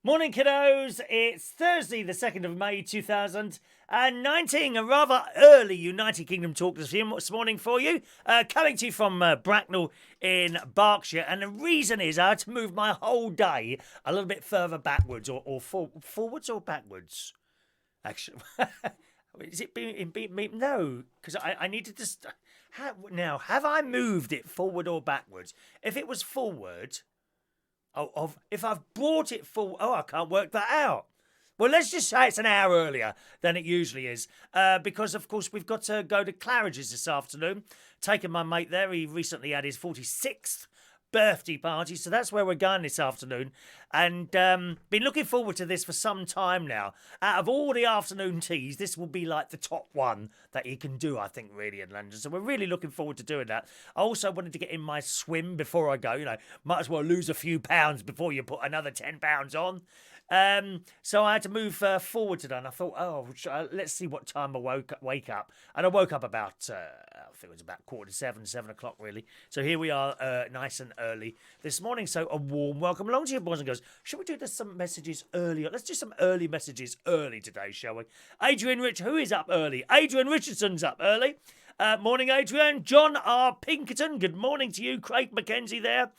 Morning, kiddos. It's Thursday, the 2nd of May, 2019. A rather early United Kingdom talk this morning for you. Coming to you from Bracknell in Berkshire. And the reason is I had to move my whole day a little bit further backwards or forwards or backwards. Actually, is it being no, because I needed to. Now, have I moved it forward or backwards? If it was forward. If I've brought it full, I can't work that out. Well, let's just say it's an hour earlier than it usually is, because of course we've got to go to Claridge's this afternoon. Taking my mate there, he recently had his 46th birthday party, so that's where we're going this afternoon, and been looking forward to this for some time now. Out of all the afternoon teas, this will be like the top one that he can do, I think, really, in London, so we're really looking forward to doing that. I also wanted to get in my swim before I go. Might as well lose a few pounds before you put another £10 on. So I had to move forward today, and I thought, let's see what time I wake up. And I woke up about, I think it was about 6:45, 7 o'clock really. So here we are, nice and early this morning. So a warm welcome along to you, boys and girls. Should we do some messages earlier? Let's do some early messages early today, shall we? Adrian Rich, who is up early? Adrian Richardson's up early. Morning, Adrian. John R. Pinkerton, good morning to you. Craig McKenzie there.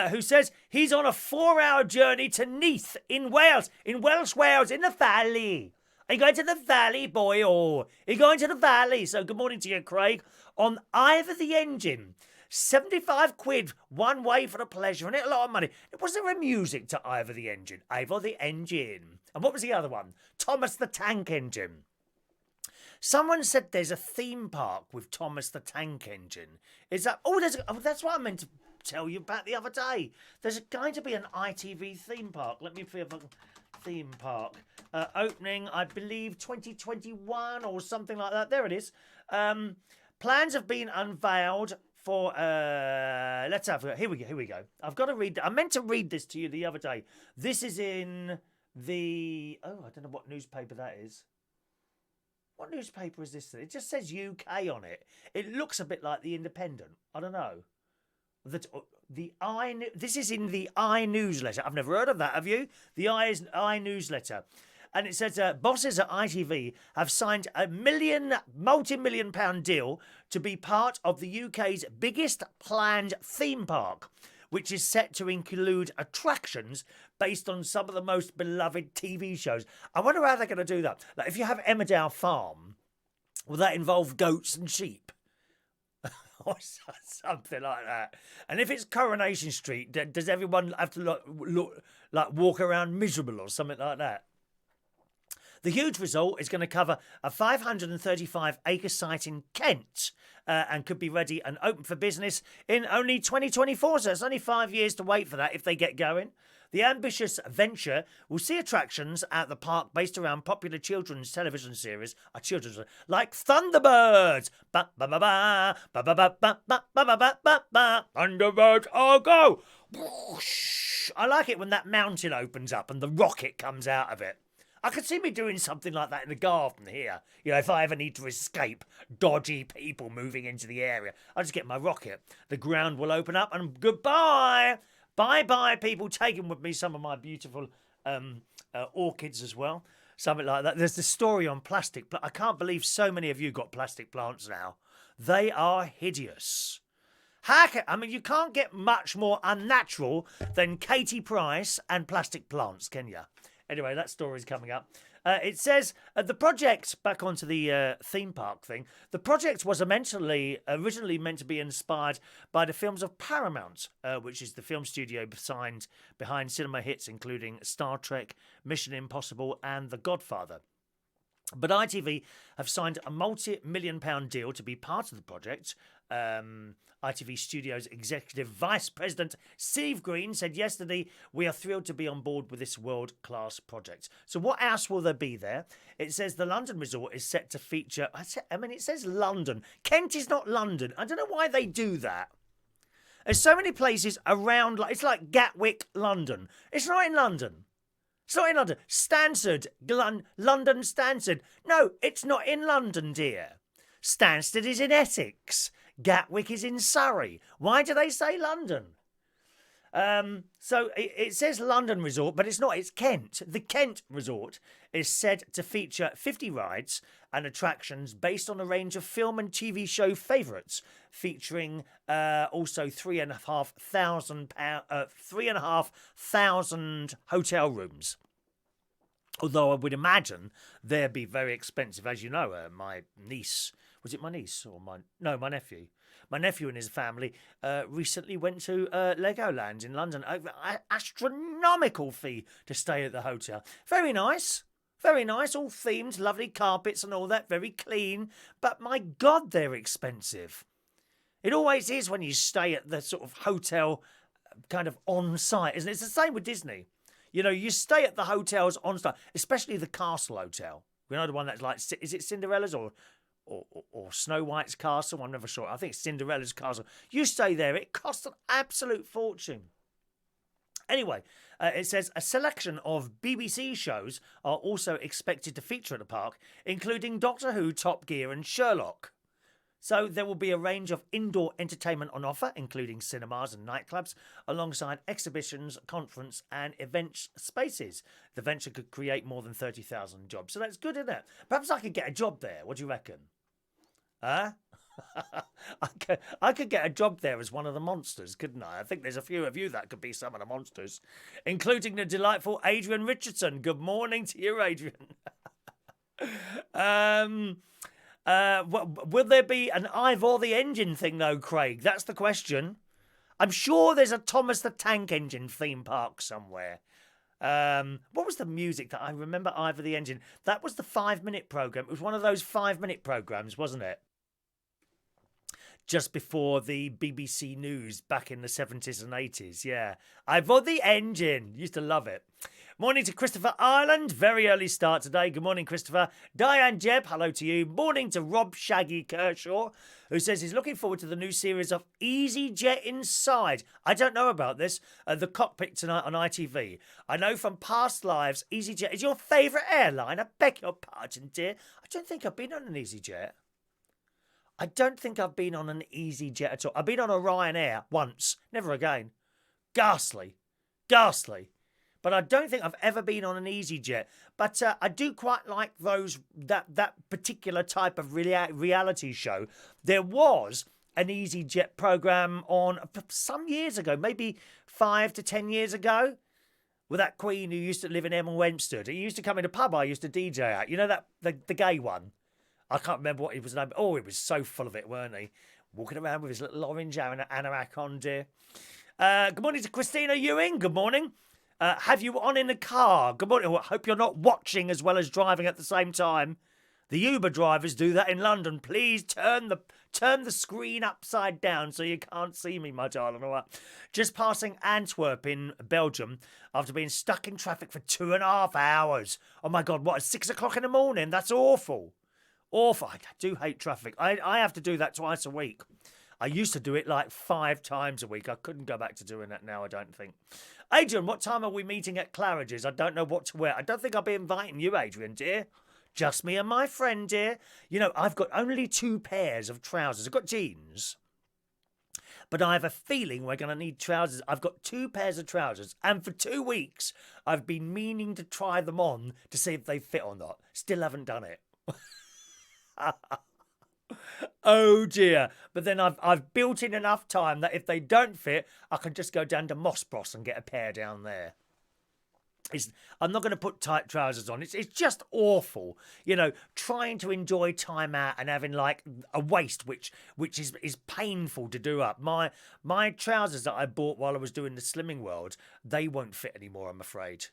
Who says he's on a 4-hour journey to Neath in Wales, in Wales, in the valley. Are you going to the valley, boy, or are you going to the valley? So good morning to you, Craig. On Ivor the Engine, 75 quid one way for the pleasure, and it a lot of money. Was there a music to Ivor the Engine? Ivor the Engine. And what was the other one? Thomas the Tank Engine. Someone said there's a theme park with Thomas the Tank Engine. Is that? That's what I meant to tell you about the other day. There's going to be an ITV theme park. Let me see if I can. Theme park opening, I believe, 2021 or something like that. There it is. Plans have been unveiled for. Let's have. Here we go. I've got to read. I meant to read this to you the other day. This is in the. I don't know what newspaper that is. What newspaper is this? It just says UK on it. It looks a bit like the Independent. I don't know. This is in the I newsletter. I've never heard of that, have you? The I newsletter. And it says bosses at ITV have signed a multi-million pound deal to be part of the UK's biggest planned theme park, which is set to include attractions based on some of the most beloved TV shows. I wonder how they're going to do that. Like, if you have Emmerdale Farm, will that involve goats and sheep? Or something like that. And if it's Coronation Street, does everyone have to look like walk around miserable or something like that? The huge result is going to cover a 535-acre site in Kent and could be ready and open for business in only 2024. So it's only 5 years to wait for that if they get going. The ambitious venture will see attractions at the park based around popular children's television series, like Thunderbirds. Thunderbirds, oh go! I like it when that mountain opens up and the rocket comes out of it. I could see me doing something like that in the garden here. If I ever need to escape dodgy people moving into the area, I'll just get my rocket. The ground will open up and goodbye. Bye-bye, people. Taking with me some of my beautiful orchids as well. Something like that. There's the story on plastic. I can't believe so many of you got plastic plants now. They are hideous. You can't get much more unnatural than Katie Price and plastic plants, can you? Anyway, that story's coming up. It says the project, back onto the theme park thing, the project was originally meant to be inspired by the films of Paramount, which is the film studio behind cinema hits including Star Trek, Mission Impossible and The Godfather. But ITV have signed a multi-million pound deal to be part of the project. ITV Studios Executive Vice President Steve Green said yesterday, "We are thrilled to be on board with this world-class project." So what else will there be there? It says the London resort is set to feature... it says London. Kent is not London. I don't know why they do that. There's so many places around... It's like Gatwick, London. It's not in London. It's not in London. Stansted, London Stansted. No, it's not in London, dear. Stansted is in Essex. Gatwick is in Surrey. Why do they say London? So it says London Resort, but it's not. It's Kent. The Kent Resort is said to feature 50 rides and attractions based on a range of film and TV show favourites, featuring also 3,500 hotel rooms. Although I would imagine they'd be very expensive. As you know, my niece, was it my niece or my nephew? My nephew and his family recently went to Legoland in London. Astronomical fee to stay at the hotel. Very nice. Very nice, all themed, lovely carpets and all that, very clean. But my God, they're expensive. It always is when you stay at the sort of hotel kind of on site, isn't it? It's the same with Disney. You know, you stay at the hotels on site, especially the Castle Hotel. You know, the one that's like, is it Cinderella's or Snow White's castle? I'm never sure. I think it's Cinderella's castle. You stay there, it costs an absolute fortune. Anyway, it says a selection of BBC shows are also expected to feature at the park, including Doctor Who, Top Gear and Sherlock. So there will be a range of indoor entertainment on offer, including cinemas and nightclubs, alongside exhibitions, conference and event spaces. The venture could create more than 30,000 jobs. So that's good, isn't it? Perhaps I could get a job there. What do you reckon? Huh? I could get a job there as one of the monsters, couldn't I? I think there's a few of you that could be some of the monsters, including the delightful Adrian Richardson. Good morning to you, Adrian. Will there be an Ivor the Engine thing, though, Craig? That's the question. I'm sure there's a Thomas the Tank Engine theme park somewhere. What was the music that I remember Ivor the Engine? That was the 5-minute programme. It was one of those 5-minute programmes, wasn't it? Just before the BBC News back in the 70s and 80s, yeah. Ivor the Engine. Used to love it. Morning to Christopher Ireland. Very early start today. Good morning, Christopher. Diane Jebb, hello to you. Morning to Rob Shaggy Kershaw, who says he's looking forward to the new series of EasyJet Inside. I don't know about this. The cockpit tonight on ITV. I know from past lives, EasyJet is your favourite airline. I beg your pardon, dear. I don't think I've been on an EasyJet. I don't think I've been on an EasyJet at all. I've been on a Ryanair once. Never again. Ghastly. Ghastly. But I don't think I've ever been on an EasyJet. But I do quite like that particular type of reality show. There was an EasyJet programme on some years ago, maybe 5 to 10 years ago, with that queen who used to live in Hemel Hempstead. He used to come in a pub I used to DJ at. You know, that the gay one? I can't remember what he was named. Oh, he was so full of it, weren't he? Walking around with his little orange anorak on, dear. Good morning to Christina Ewing. Good morning. Have you on in the car? Good morning. I hope you're not watching as well as driving at the same time. The Uber drivers do that in London. Please turn the screen upside down so you can't see me, my darling. All right. Just passing Antwerp in Belgium after being stuck in traffic for 2.5 hours. Oh my God, what, at 6 o'clock in the morning? That's awful. Awful. I do hate traffic. I have to do that twice a week. I used to do it like 5 times a week. I couldn't go back to doing that now, I don't think. Adrian, what time are we meeting at Claridge's? I don't know what to wear. I don't think I'll be inviting you, Adrian, dear. Just me and my friend, dear. You know, I've got only 2 pairs of trousers. I've got jeans. But I have a feeling we're going to need trousers. I've got 2 pairs of trousers. And for 2 weeks, I've been meaning to try them on to see if they fit or not. Still haven't done it. Oh dear. But then I've built in enough time that if they don't fit, I can just go down to Moss Bros and get a pair down there. I'm not going to put tight trousers on. It's just awful, you know, trying to enjoy time out and having like a waist which is painful to do up. My trousers that I bought while I was doing the Slimming World, they won't fit anymore, I'm afraid.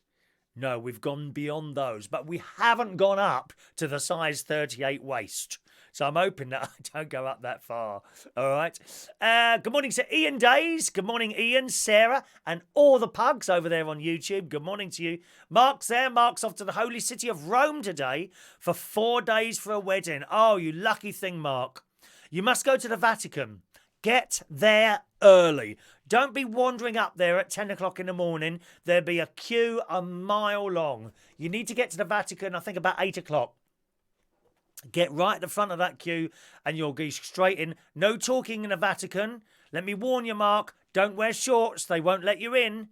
No, we've gone beyond those, but we haven't gone up to the size 38 waist. So I'm hoping that I don't go up that far. All right. Good morning to Ian Days. Good morning, Ian, Sarah, and all the pugs over there on YouTube. Good morning to you. Mark's there. Mark's off to the holy city of Rome today for 4 days for a wedding. Oh, you lucky thing, Mark. You must go to the Vatican. Get there early. Don't be wandering up there at 10 o'clock in the morning. There'll be a queue a mile long. You need to get to the Vatican, I think, about 8 o'clock. Get right at the front of that queue and you'll go straight in. No talking in the Vatican. Let me warn you, Mark, Don't wear shorts. They won't let you in.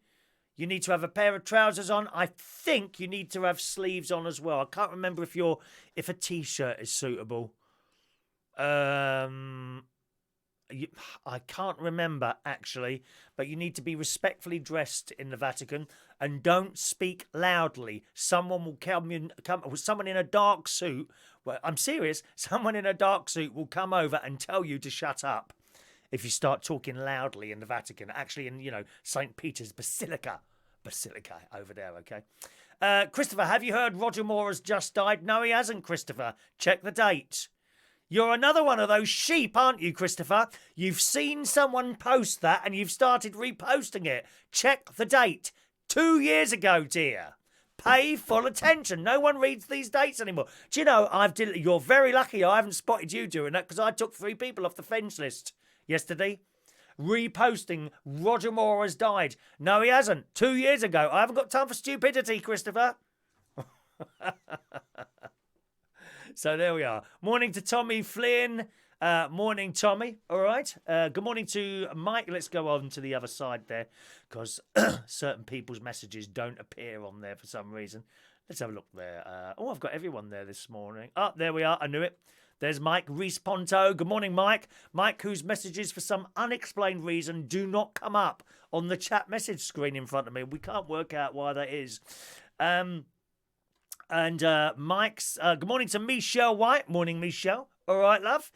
You need to have a pair of trousers on. I think you need to have sleeves on as well. I can't remember if a t-shirt is suitable. I can't remember actually, but you need to be respectfully dressed in the Vatican and don't speak loudly. Someone will someone in a dark suit. Well, I'm serious. Someone in a dark suit will come over and tell you to shut up if you start talking loudly in the Vatican. Actually, in St. Peter's Basilica over there. Okay. Christopher, have you heard Roger Moore has just died? No, he hasn't, Christopher. Check the date. You're another one of those sheep, aren't you, Christopher? You've seen someone post that and you've started reposting it. Check the date. 2 years ago, dear. Pay full attention. No one reads these dates anymore. Do you know, you're very lucky I haven't spotted you doing that because I took 3 people off the fence list yesterday. Reposting Roger Moore has died. No, he hasn't. 2 years ago. I haven't got time for stupidity, Christopher. So there we are. Morning to Tommy Flynn. Morning, Tommy. All right. Good morning to Mike. Let's go on to the other side there because certain people's messages don't appear on there for some reason. Let's have a look there. I've got everyone there this morning. Oh, there we are. I knew it. There's Mike Reese Ponto. Good morning, Mike. Mike, whose messages for some unexplained reason do not come up on the chat message screen in front of me. We can't work out why that is. And Mike's, good morning to Michelle White. Morning, Michelle. All right, love.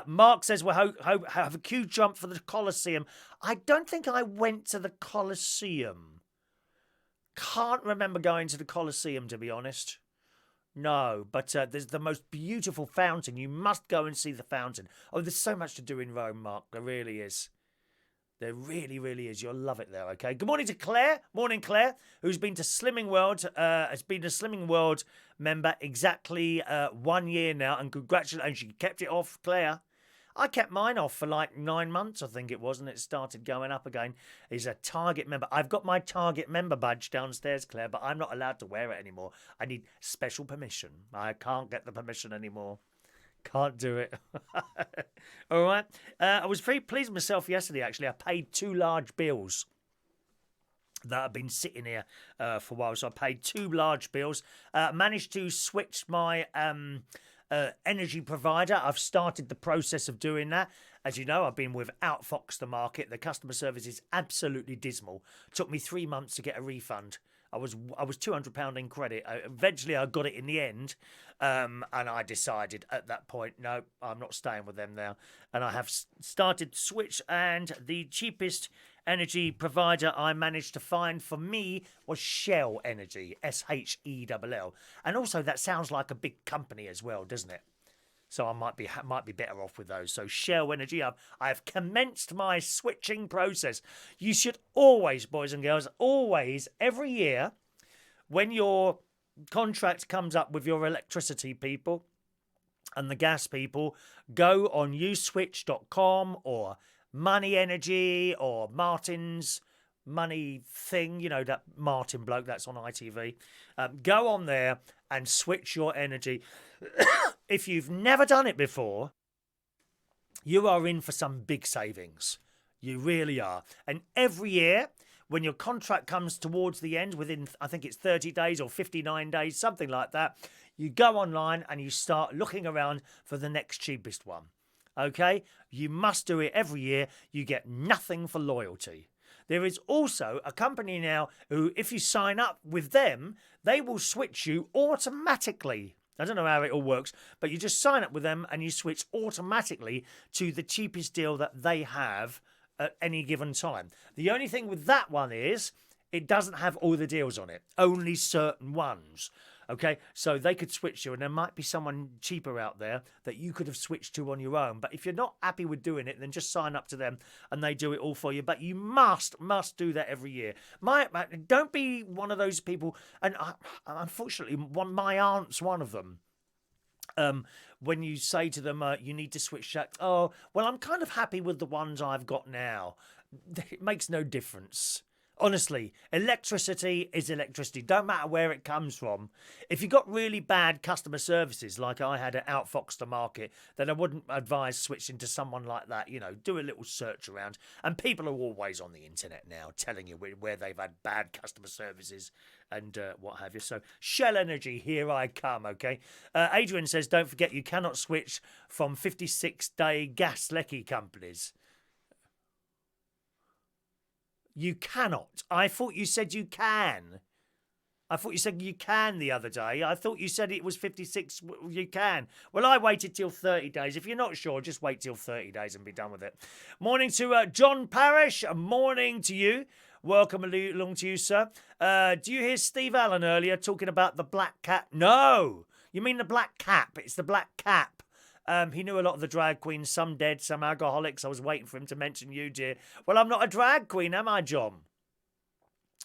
Mark says we'll have a queue jump for the Colosseum. I don't think I went to the Colosseum. Can't remember going to the Colosseum, to be honest. No, but there's the most beautiful fountain. You must go and see the fountain. Oh, there's so much to do in Rome, Mark. There really is. There really, really is. You'll love it there, okay? Good morning to Claire. Morning, Claire, who's been to Slimming World, has been a Slimming World member exactly 1 year now. And congratulations, she kept it off, Claire. I kept mine off for like 9 months, I think it was, and it started going up again. He's a Target member. I've got my Target member badge downstairs, Claire, but I'm not allowed to wear it anymore. I need special permission. I can't get the permission anymore. Can't do it. All right. I was very pleased with myself yesterday, actually. I paid 2 large bills that have been sitting here for a while. So I paid 2 large bills. Managed to switch my energy provider. I've started the process of doing that. As you know, I've been with Outfox the Market. The customer service is absolutely dismal. Took me 3 months to get a refund. I was £200 in credit. Eventually, I got it in the end, and I decided at that point, no, I'm not staying with them now. And I have started to switch, and the cheapest energy provider I managed to find for me was Shell Energy, Shell. And also, that sounds like a big company as well, doesn't it? So I might be better off with those. So Shell Energy, I have commenced my switching process. You should always, boys and girls, always, every year, when your contract comes up with your electricity people and the gas people, go on uswitch.com or Money Energy or Martin's Money thing, you know, that Martin bloke that's on ITV. Go on there and switch your energy. If you've never done it before, you are in for some big savings. You really are. And every year, when your contract comes towards the end, within, I think it's 30 days or 59 days, something like that, you go online and you start looking around for the next cheapest one. Okay? You must do it every year. You get nothing for loyalty. There is also a company now who, if you sign up with them, they will switch you automatically. I don't know how it all works, but you just sign up with them and you switch automatically to the cheapest deal that they have at any given time. The only thing with that one is it doesn't have all the deals on it, only certain ones. Okay, so they could switch you, and there might be someone cheaper out there that you could have switched to on your own. But if you're not happy with doing it, then just sign up to them and they do it all for you. But you must do that every year. Don't be one of those people, and unfortunately, my aunt's one of them. When you say to them, you need to switch that, oh, well, I'm kind of happy with the ones I've got now. It makes no difference. Honestly, electricity is electricity. Don't matter where it comes from. If you've got really bad customer services, like I had at Outfoxter Market, then I wouldn't advise switching to someone like that. You know, do a little search around. And people are always on the internet now telling you where they've had bad customer services and what have you. So, Shell Energy, here I come, okay? Adrian says, don't forget you cannot switch from 56-day gas lecky companies. You cannot. I thought you said you can. I thought you said you can the other day. I thought you said it was 56. You can. Well, I waited till 30 days. If you're not sure, just wait till 30 days and be done with it. Morning to John Parrish. Morning to you. Welcome along to you, sir. Do you hear Steve Allen earlier talking about the black cat? No. You mean the black cap. It's the black cap. He knew a lot of the drag queens, some dead, some alcoholics. I was waiting for him to mention you, dear. Well, I'm not a drag queen, am I, John?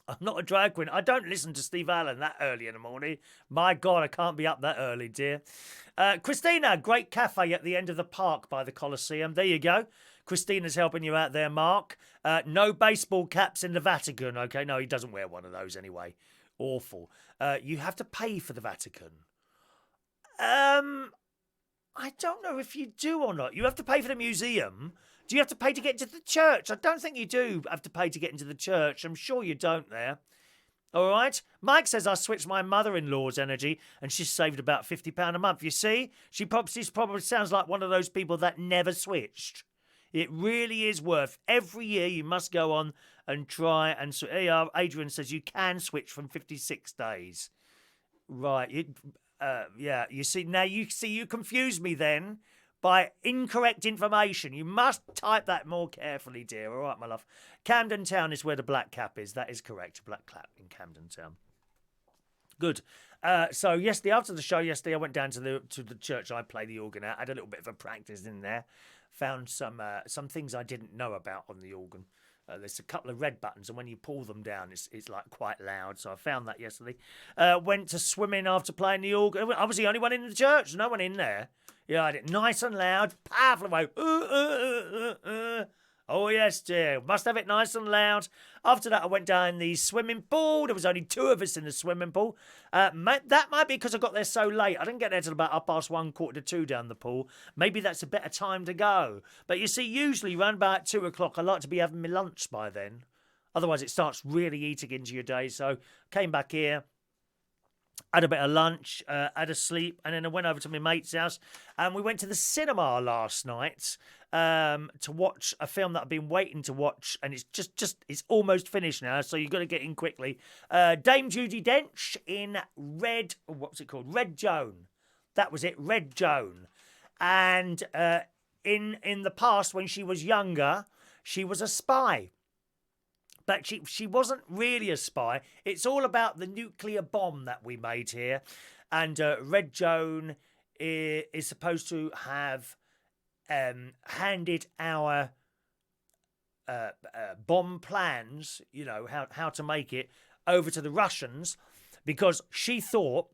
I'm not a drag queen. I don't listen to Steve Allen that early in the morning. My God, I can't be up that early, dear. Christina, great cafe at the end of the park by the Colosseum. There you go. Christina's helping you out there, Mark. No baseball caps in the Vatican. Okay, no, he doesn't wear one of those anyway. Awful. You have to pay for the Vatican. I don't know if you do or not. You have to pay for the museum. Do you have to pay to get into the church? I don't think you do have to pay to get into the church. I'm sure you don't there. All right. Mike says I switched my mother-in-law's energy and she's saved about £50 a month. You see? She probably sounds like one of those people that never switched. It really is worth. Every year you must go on and try and... Adrian says you can switch from 56 days. Right. Yeah, you confuse me then by incorrect information. You must type that more carefully, dear. All right, my love. Camden Town is where the black cap is. That is correct. Black cap in Camden Town. Good. So yesterday, after the show yesterday, I went down to the church I play the organ at. I had a little bit of a practice in there. Found some things I didn't know about on the organ. There's a couple of red buttons, and when you pull them down, it's like quite loud. So I found that yesterday. Went to swimming after playing the organ. I was the only one in the church. No one in there. Yeah, I did nice and loud, powerful way. Oh yes, dear. Must have it nice and loud. After that, I went down the swimming pool. There was only 2 of us in the swimming pool. That might be because I got there so late. I didn't get there till about 1:30, 1:45 down the pool. Maybe that's a better time to go. But you see, usually around about 2 o'clock, I like to be having my lunch by then. Otherwise, it starts really eating into your day. So came back here. Had a bit of lunch, had a sleep, and then I went over to my mate's house, and we went to the cinema last night to watch a film that I've been waiting to watch, and it's almost finished now, so you've got to get in quickly. Dame Judi Dench in Red Joan. That was it, Red Joan. And in the past, when she was younger, she was a spy. But she wasn't really a spy. It's all about the nuclear bomb that we made here. And Red Joan is supposed to have handed our bomb plans, you know, how to make it, over to the Russians, because she thought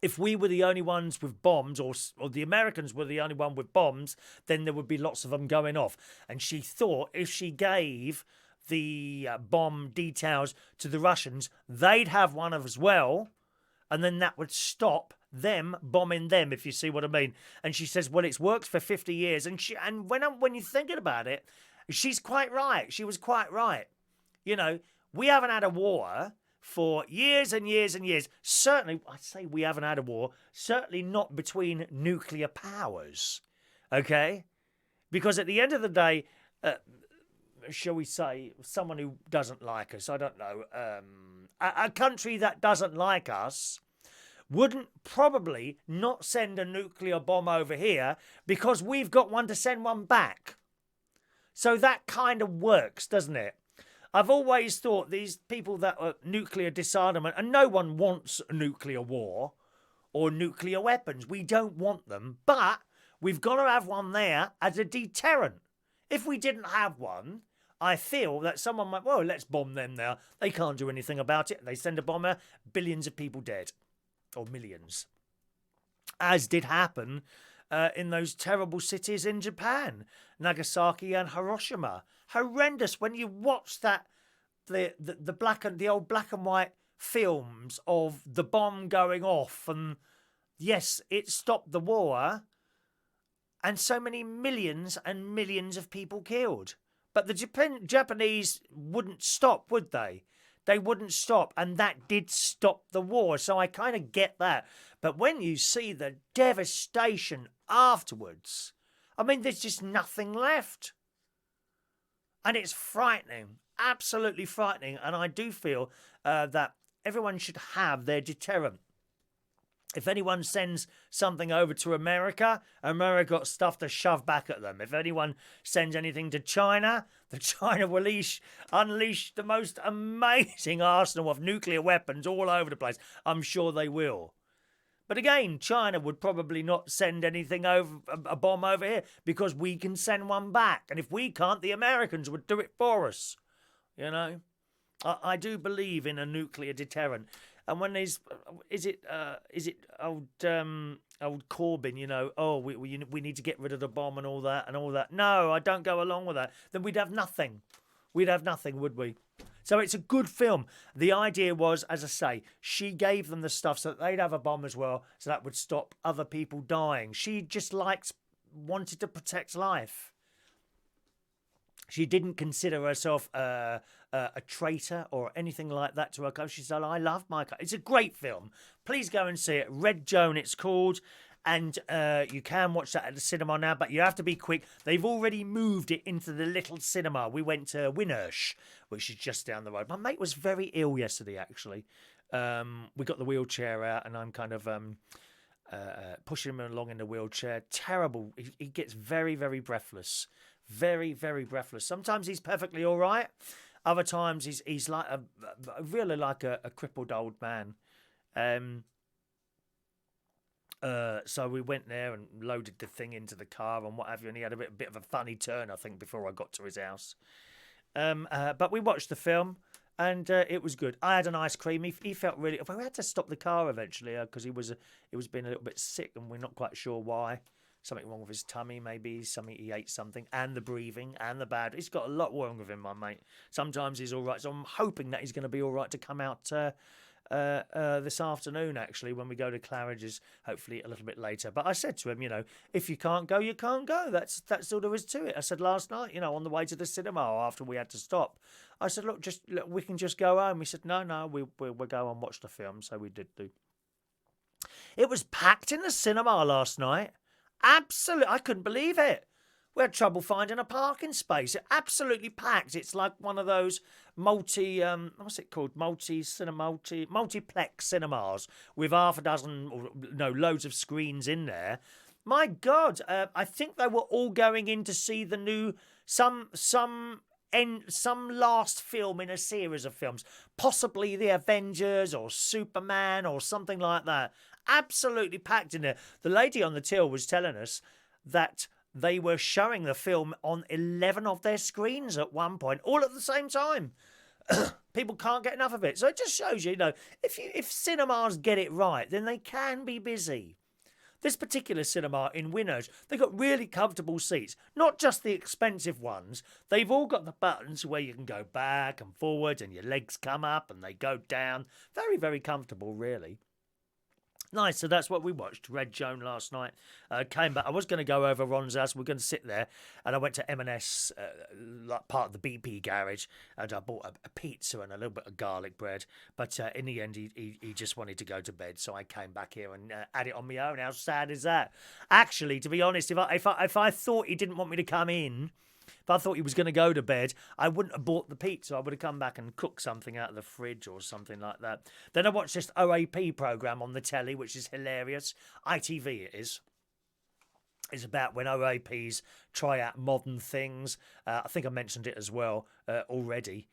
if we were the only ones with bombs, or the Americans were the only one with bombs, then there would be lots of them going off. And she thought if she gave the bomb details to the Russians, they'd have one as well, and then that would stop them bombing them, if you see what I mean. And she says, well, it's worked for 50 years. And when you're thinking about it, she's quite right. She was quite right. You know, we haven't had a war for years and years and years. Certainly, I'd say we haven't had a war. Certainly not between nuclear powers. Okay? Because at the end of the day, shall we say, someone who doesn't like us, I don't know, a country that doesn't like us wouldn't probably not send a nuclear bomb over here because we've got one to send one back. So that kind of works, doesn't it? I've always thought these people that are nuclear disarmament, and no one wants a nuclear war or nuclear weapons. We don't want them, but we've got to have one there as a deterrent. If we didn't have one, I feel that someone might, well, let's bomb them now. They can't do anything about it. They send a bomber, billions of people dead. Or millions. As did happen in those terrible cities in Japan. Nagasaki and Hiroshima. Horrendous. When you watch the old black and white films of the bomb going off, and yes, it stopped the war, and so many millions and millions of people killed. But the Japanese wouldn't stop, would they? They wouldn't stop, and that did stop the war. So I kind of get that. But when you see the devastation afterwards, I mean, there's just nothing left. And it's frightening, absolutely frightening. And I do feel that everyone should have their deterrent. If anyone sends something over to America, America got stuff to shove back at them. If anyone sends anything to China, the China will unleash the most amazing arsenal of nuclear weapons all over the place. I'm sure they will. But again, China would probably not send anything over, a bomb over here, because we can send one back. And if we can't, the Americans would do it for us. You know? I do believe in a nuclear deterrent. And when is it old Corbyn, you know, oh, we need to get rid of the bomb and all that. No, I don't go along with that. Then we'd have nothing. We'd have nothing, would we? So it's a good film. The idea was, as I say, she gave them the stuff so that they'd have a bomb as well, so that would stop other people dying. She just wanted to protect life. She didn't consider herself a traitor or anything like that to her country. She said, I love my country. It's a great film. Please go and see it. Red Joan, it's called. And you can watch that at the cinema now, but you have to be quick. They've already moved it into the little cinema. We went to Winnersh, which is just down the road. My mate was very ill yesterday, actually. We got the wheelchair out, and I'm kind of pushing him along in the wheelchair. Terrible. He gets very, very breathless. Very, very breathless. Sometimes he's perfectly all right. Other times he's like really like a crippled old man. So we went there and loaded the thing into the car and what have you, and he had a bit of a funny turn, I think, before I got to his house. But we watched the film, and it was good. I had an ice cream. He felt really... We had to stop the car eventually because he was being a little bit sick, and we're not quite sure why. Something wrong with his tummy, maybe. He ate something, and the breathing, and the bad. He's got a lot wrong with him, my mate. Sometimes he's all right, so I'm hoping that he's going to be all right to come out this afternoon, actually, when we go to Claridge's, hopefully a little bit later. But I said to him, you know, if you can't go, you can't go. That's all there is to it. I said last night, you know, on the way to the cinema after we had to stop, I said, look, we can just go home. He said, no, we'll go and watch the film. So we did do. It was packed in the cinema last night. Absolutely, I couldn't believe it. We had trouble finding a parking space. It absolutely packed. It's like one of those multiplex cinemas with half a dozen, or no, loads of screens in there. My God, I think they were all going in to see the new some last film in a series of films, possibly the Avengers or Superman or something like that. Absolutely packed in there. The lady on the till was telling us that they were showing the film on 11 of their screens at one point, all at the same time. People can't get enough of it. So it just shows you, if cinemas get it right, then they can be busy. This particular cinema in Winnersh, they've got really comfortable seats, not just the expensive ones. They've all got the buttons where you can go back and forward and your legs come up and they go down. Very, very comfortable, really. Nice, so that's what we watched, Red Joan, last night. Came back. I was going to go over Ron's house. We're going to sit there. And I went to M&S, like part of the BP garage, and I bought a pizza and a little bit of garlic bread. But in the end, he just wanted to go to bed. So I came back here and had it on my own. How sad is that? Actually, to be honest, if I thought he didn't want me to come in, if I thought he was going to go to bed, I wouldn't have bought the pizza. I would have come back and cooked something out of the fridge or something like that. Then I watched this OAP programme on the telly, which is hilarious. ITV it is. It's about when OAPs try out modern things. I think I mentioned it as well already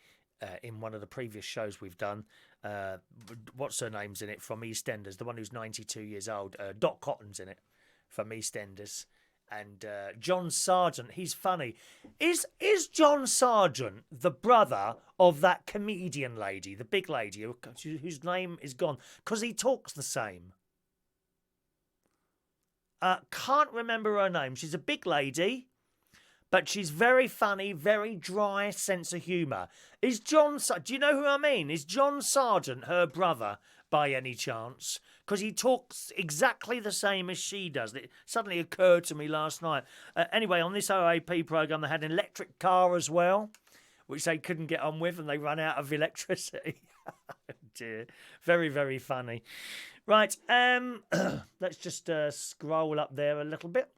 in one of the previous shows we've done. What's her name's in it from EastEnders? The one who's 92 years old. Dot Cotton's in it from EastEnders. And John Sargent, he's funny. Is John Sargent the brother of that comedian lady, the big lady whose name is gone? Because he talks the same. Can't remember her name. She's a big lady, but she's very funny, very dry sense of humour. Is John... Do you know who I mean? Is John Sargent her brother by any chance? Because he talks exactly the same as she does. It suddenly occurred to me last night. Anyway, on this OAP programme, they had an electric car as well, which they couldn't get on with, and they ran out of electricity. Oh dear. Very, very funny. Right, let's just scroll up there a little bit.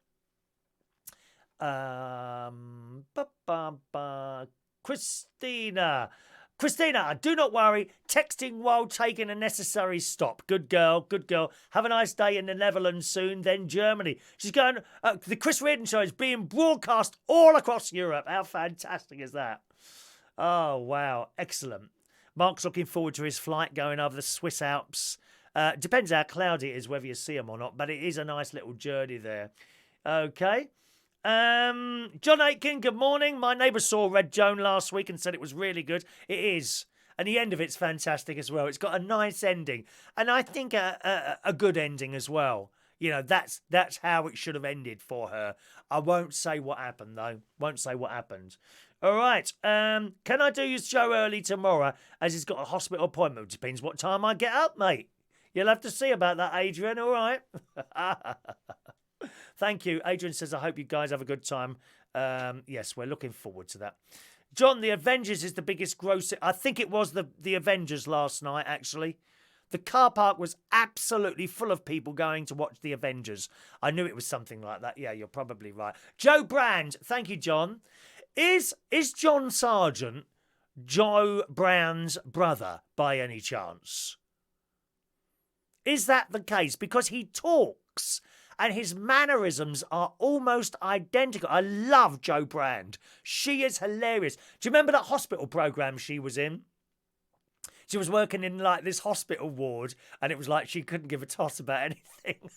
Christina, do not worry. Texting while taking a necessary stop. Good girl, good girl. Have a nice day in the Netherlands soon, then Germany. She's going, the Chris Reardon Show is being broadcast all across Europe. How fantastic is that? Oh, wow. Excellent. Mark's looking forward to his flight going over the Swiss Alps. Depends how cloudy it is, whether you see them or not, but it is a nice little journey there. Okay. John Aitken, good morning. My neighbour saw Red Joan last week and said it was really good. It is. And the end of it's fantastic as well. It's got a nice ending. And I think a good ending as well. You know, that's how it should have ended for her. I won't say what happened, though. Won't say what happened. All right. Can I do your show early tomorrow, as he's got a hospital appointment? Depends what time I get up, mate. You'll have to see about that, Adrian, all right? Thank you. Adrian says, I hope you guys have a good time. Yes, we're looking forward to that. John, The Avengers is the biggest gross... I think it was the Avengers last night, actually. The car park was absolutely full of people going to watch The Avengers. I knew it was something like that. Yeah, you're probably right. Joe Brand. Thank you, John. Is John Sargent Joe Brand's brother by any chance? Is that the case? Because he talks and his mannerisms are almost identical. I love Joe Brand. She is hilarious. Do you remember that hospital programme she was in? She was working in like this hospital ward, and it was like she couldn't give a toss about anything.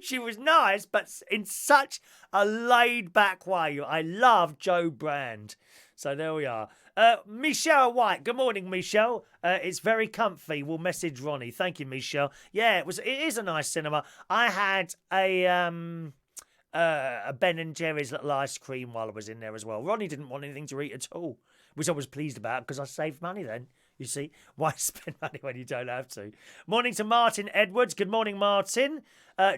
She was nice, but in such a laid-back way. I love Joe Brand. So there we are. Michelle White. Good morning, Michelle. It's very comfy. We'll message Ronnie. Thank you, Michelle. Yeah, it is a nice cinema. I had a Ben and Jerry's little ice cream while I was in there as well. Ronnie didn't want anything to eat at all, which I was pleased about because I saved money then. You see, why spend money when you don't have to? Morning to Martin Edwards. Good morning, Martin.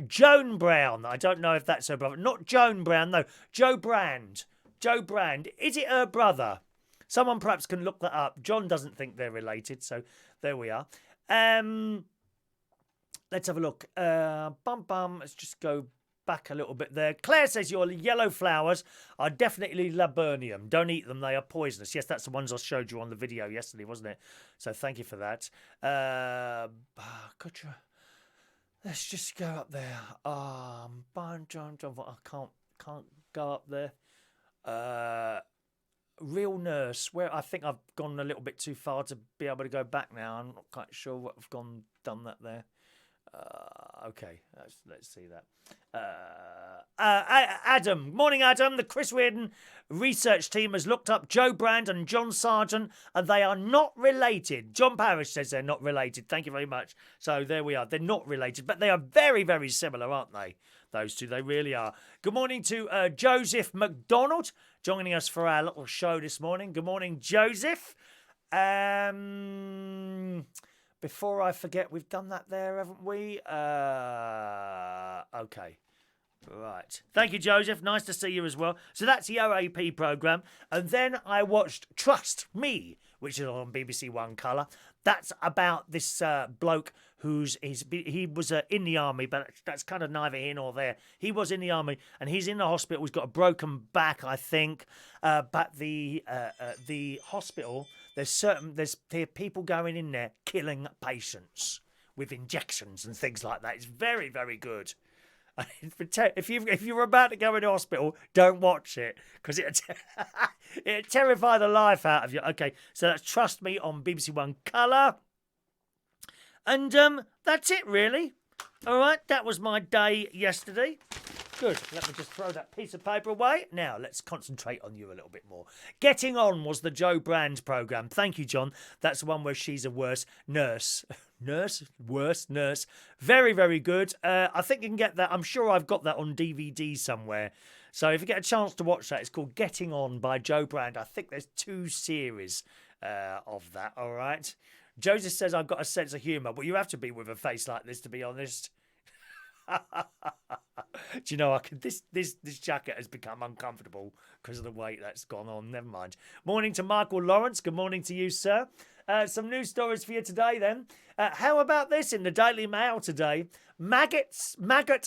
Joan Brown. I don't know if that's her brother. Not Joan Brown, no. Joe Brand. Joe Brand. Is it her brother? Someone perhaps can look that up. John doesn't think they're related, so there we are. Let's have a look. Let's just go back a little bit there. Claire says your yellow flowers are definitely laburnum. Don't eat them, they are poisonous. Yes, that's the ones I showed you on the video yesterday, wasn't it? So thank you for that. Let's just go up there. I can't go up there. Real Nurse, where I think I've gone a little bit too far to be able to go back now. I'm not quite sure what I've done that there. Okay, let's see that. Adam. Morning, Adam. The Chris Reardon research team has looked up Joe Brand and John Sargent, and they are not related. John Parrish says they're not related. Thank you very much. So there we are. They're not related, but they are very, very similar, aren't they? Those two, they really are. Good morning to Joseph McDonald, joining us for our little show this morning. Good morning, Joseph. Before I forget, we've done that there, haven't we? Okay. Right. Thank you, Joseph. Nice to see you as well. So that's the OAP programme. And then I watched Trust Me, which is on BBC One Colour. That's about this bloke he was in the army, but that's kind of neither here nor there. He was in the army, and he's in the hospital. He's got a broken back, I think. But the hospital, there are people going in there killing patients with injections and things like that. It's very, very good. If you're about to go into hospital, don't watch it because it'll terrify the life out of you. Okay, so that's Trust Me on BBC One Colour. And that's it, really. All right, that was my day yesterday. Good. Let me just throw that piece of paper away. Now, let's concentrate on you a little bit more. Getting On was the Joe Brand programme. Thank you, John. That's the one where she's a worse nurse. Worse nurse. Very, very good. I think you can get that. I'm sure I've got that on DVD somewhere. So if you get a chance to watch that, it's called Getting On by Joe Brand. I think there's 2 series of that, all right? Joseph says, I've got a sense of humour. Well, you have to be with a face like this, to be honest. Do you know, this jacket has become uncomfortable because of the weight that's gone on. Never mind. Morning to Michael Lawrence. Good morning to you, sir. Some news stories for you today, then. How about this in the Daily Mail today? Maggot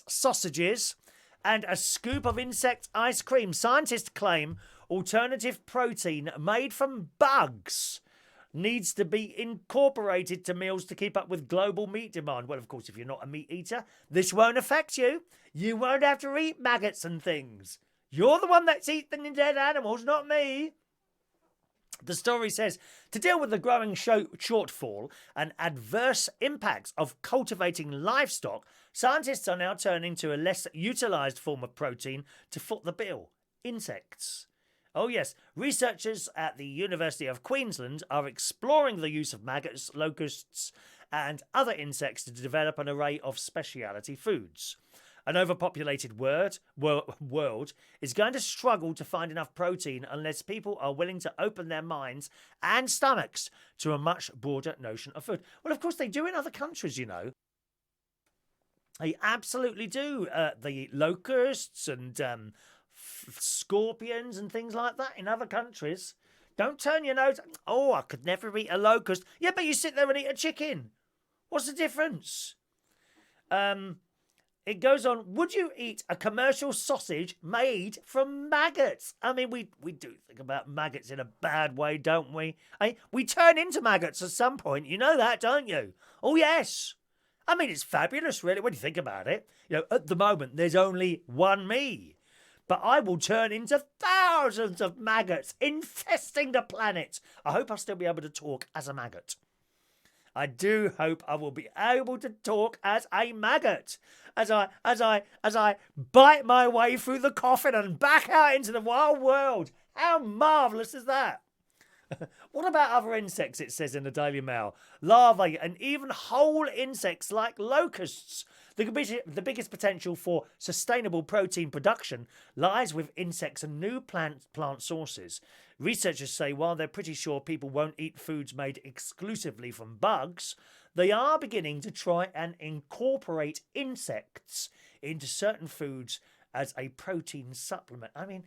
sausages and a scoop of insect ice cream. Scientists claim alternative protein made from bugs needs to be incorporated to meals to keep up with global meat demand. Well, of course, if you're not a meat eater, this won't affect you. You won't have to eat maggots and things. You're the one that's eating dead animals, not me. The story says, to deal with the growing shortfall and adverse impacts of cultivating livestock, scientists are now turning to a less utilised form of protein to foot the bill: insects. Oh yes, researchers at the University of Queensland are exploring the use of maggots, locusts and other insects to develop an array of specialty foods. An overpopulated world is going to struggle to find enough protein unless people are willing to open their minds and stomachs to a much broader notion of food. Well, of course, they do in other countries, you know. They absolutely do. The locusts and scorpions and things like that in other countries. Don't turn your nose. Oh, I could never eat a locust. Yeah, but you sit there and eat a chicken. What's the difference? It goes on, would you eat a commercial sausage made from maggots? I mean, we do think about maggots in a bad way, don't we? We turn into maggots at some point. You know that, don't you? Oh, yes. I mean, it's fabulous, really, when you think about it. You know, at the moment, there's only one me. But I will turn into thousands of maggots infesting the planet. I hope I'll still be able to talk as a maggot. I do hope I will be able to talk as a maggot as I bite my way through the coffin and back out into the wild world. How marvellous is that? What about other insects, it says in the Daily Mail? Larvae and even whole insects like locusts. The biggest potential for sustainable protein production lies with insects and new plant sources. Researchers say while they're pretty sure people won't eat foods made exclusively from bugs, they are beginning to try and incorporate insects into certain foods as a protein supplement. I mean,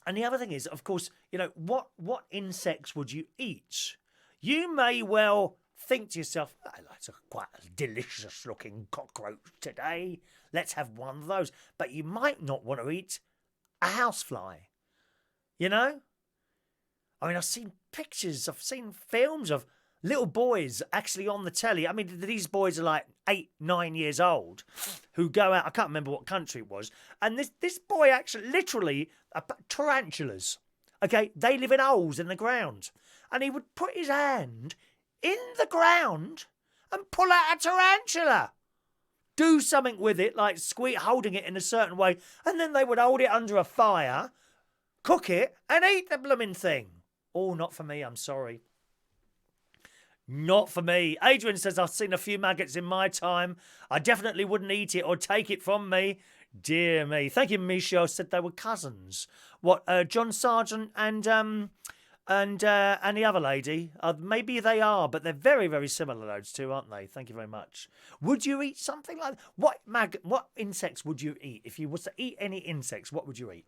and the other thing is, of course, you know, what insects would you eat? You may well think to yourself, oh, that's quite a delicious looking cockroach today. Let's have one of those. But you might not want to eat a housefly. You know? I mean, I've seen pictures, I've seen films of little boys actually on the telly. I mean, these boys are like 8, 9 years old who go out. I can't remember what country it was. And this boy actually, literally, tarantulas. Okay, they live in holes in the ground. And he would put his hand in the ground and pull out a tarantula. Do something with it, like holding it in a certain way. And then they would hold it under a fire, cook it, and eat the blooming thing. Oh, not for me, I'm sorry. Not for me. Adrian says, I've seen a few maggots in my time. I definitely wouldn't eat it or take it from me. Dear me. Thank you, Michelle. Said they were cousins. What, John Sargent and the other lady? Maybe they are, but they're very, very similar, those two, aren't they? Thank you very much. Would you eat something like that? What insects would you eat? If you was to eat any insects, what would you eat?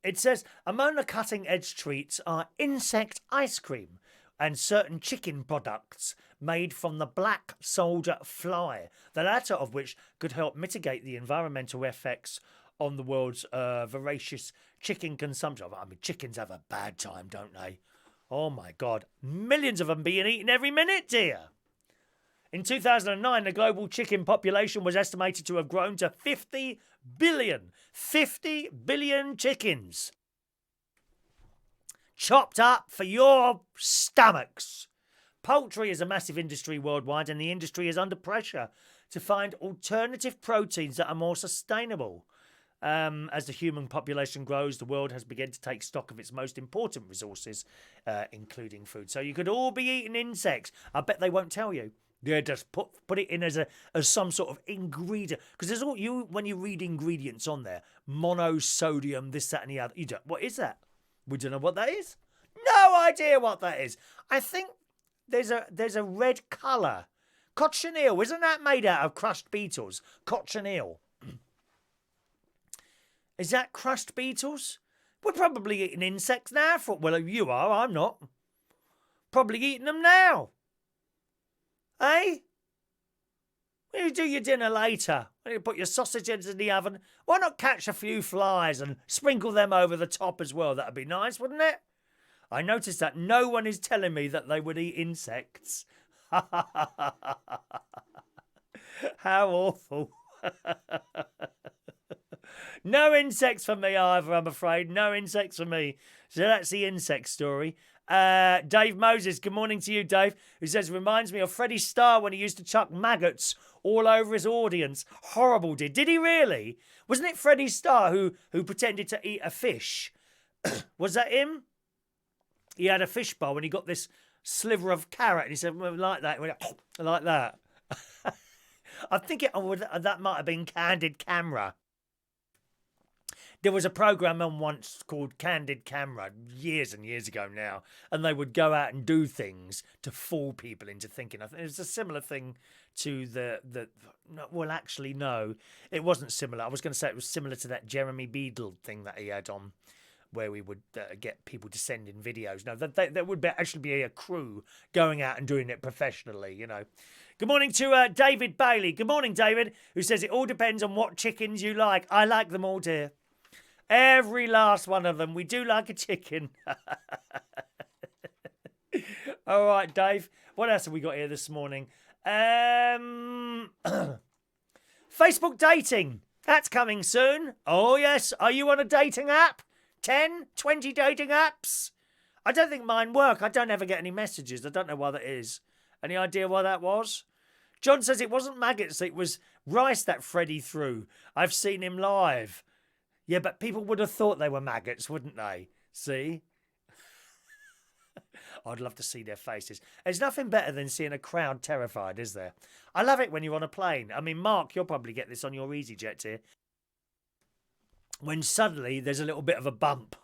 It says, among the cutting-edge treats are insect ice cream and certain chicken products made from the black soldier fly, the latter of which could help mitigate the environmental effects on the world's voracious chicken consumption. I mean, chickens have a bad time, don't they? Oh, my God. Millions of them being eaten every minute, dear. In 2009, the global chicken population was estimated to have grown to 50 billion. 50 billion chickens. Chopped up for your stomachs. Poultry is a massive industry worldwide, and the industry is under pressure to find alternative proteins that are more sustainable. As the human population grows, the world has begun to take stock of its most important resources, including food. So you could all be eating insects. I bet they won't tell you. Yeah, just put it in as some sort of ingredient, because there's all you when you read ingredients on there, monosodium, this, that, and the other. You don't. What is that? We don't know what that is. No idea what that is. I think there's a red colour. Cochineal, isn't that made out of crushed beetles? Cochineal. Is that crushed beetles? We're probably eating insects now. Well, you are. I'm not. Probably eating them now. Eh? When you do your dinner later, when you put your sausages in the oven, why not catch a few flies and sprinkle them over the top as well? That'd be nice, wouldn't it? I noticed that no one is telling me that they would eat insects. How awful. No insects for me either, I'm afraid. No insects for me. So that's the insect story. Dave Moses, good morning to you, Dave, who says, reminds me of Freddie Starr when he used to chuck maggots all over his audience. Horrible, did he really? Wasn't it Freddie Starr who pretended to eat a fish? Was that him? He had a fish bowl and he got this sliver of carrot and he said, well, like that. He went, like that. I think that might have been Candid Camera. There was a program on once called Candid Camera, years and years ago now, and they would go out and do things to fool people into thinking. I think it was a similar thing to well, actually, no, it wasn't similar. I was going to say it was similar to that Jeremy Beadle thing that he had on, where we would get people to send in videos. No, there would actually be a crew going out and doing it professionally, you know. Good morning to David Bailey. Good morning, David, who says it all depends on what chickens you like. I like them all, dear. Every last one of them. We do like a chicken. All right, Dave. What else have we got here this morning? Facebook dating. That's coming soon. Oh, yes. Are you on a dating app? 10, 20 dating apps? I don't think mine work. I don't ever get any messages. I don't know why that is. Any idea why that was? John says it wasn't maggots. It was rice that Freddie threw. I've seen him live. Yeah, but people would have thought they were maggots, wouldn't they? See? I'd love to see their faces. There's nothing better than seeing a crowd terrified, is there? I love it when you're on a plane. I mean, Mark, you'll probably get this on your EasyJet here. When suddenly there's a little bit of a bump.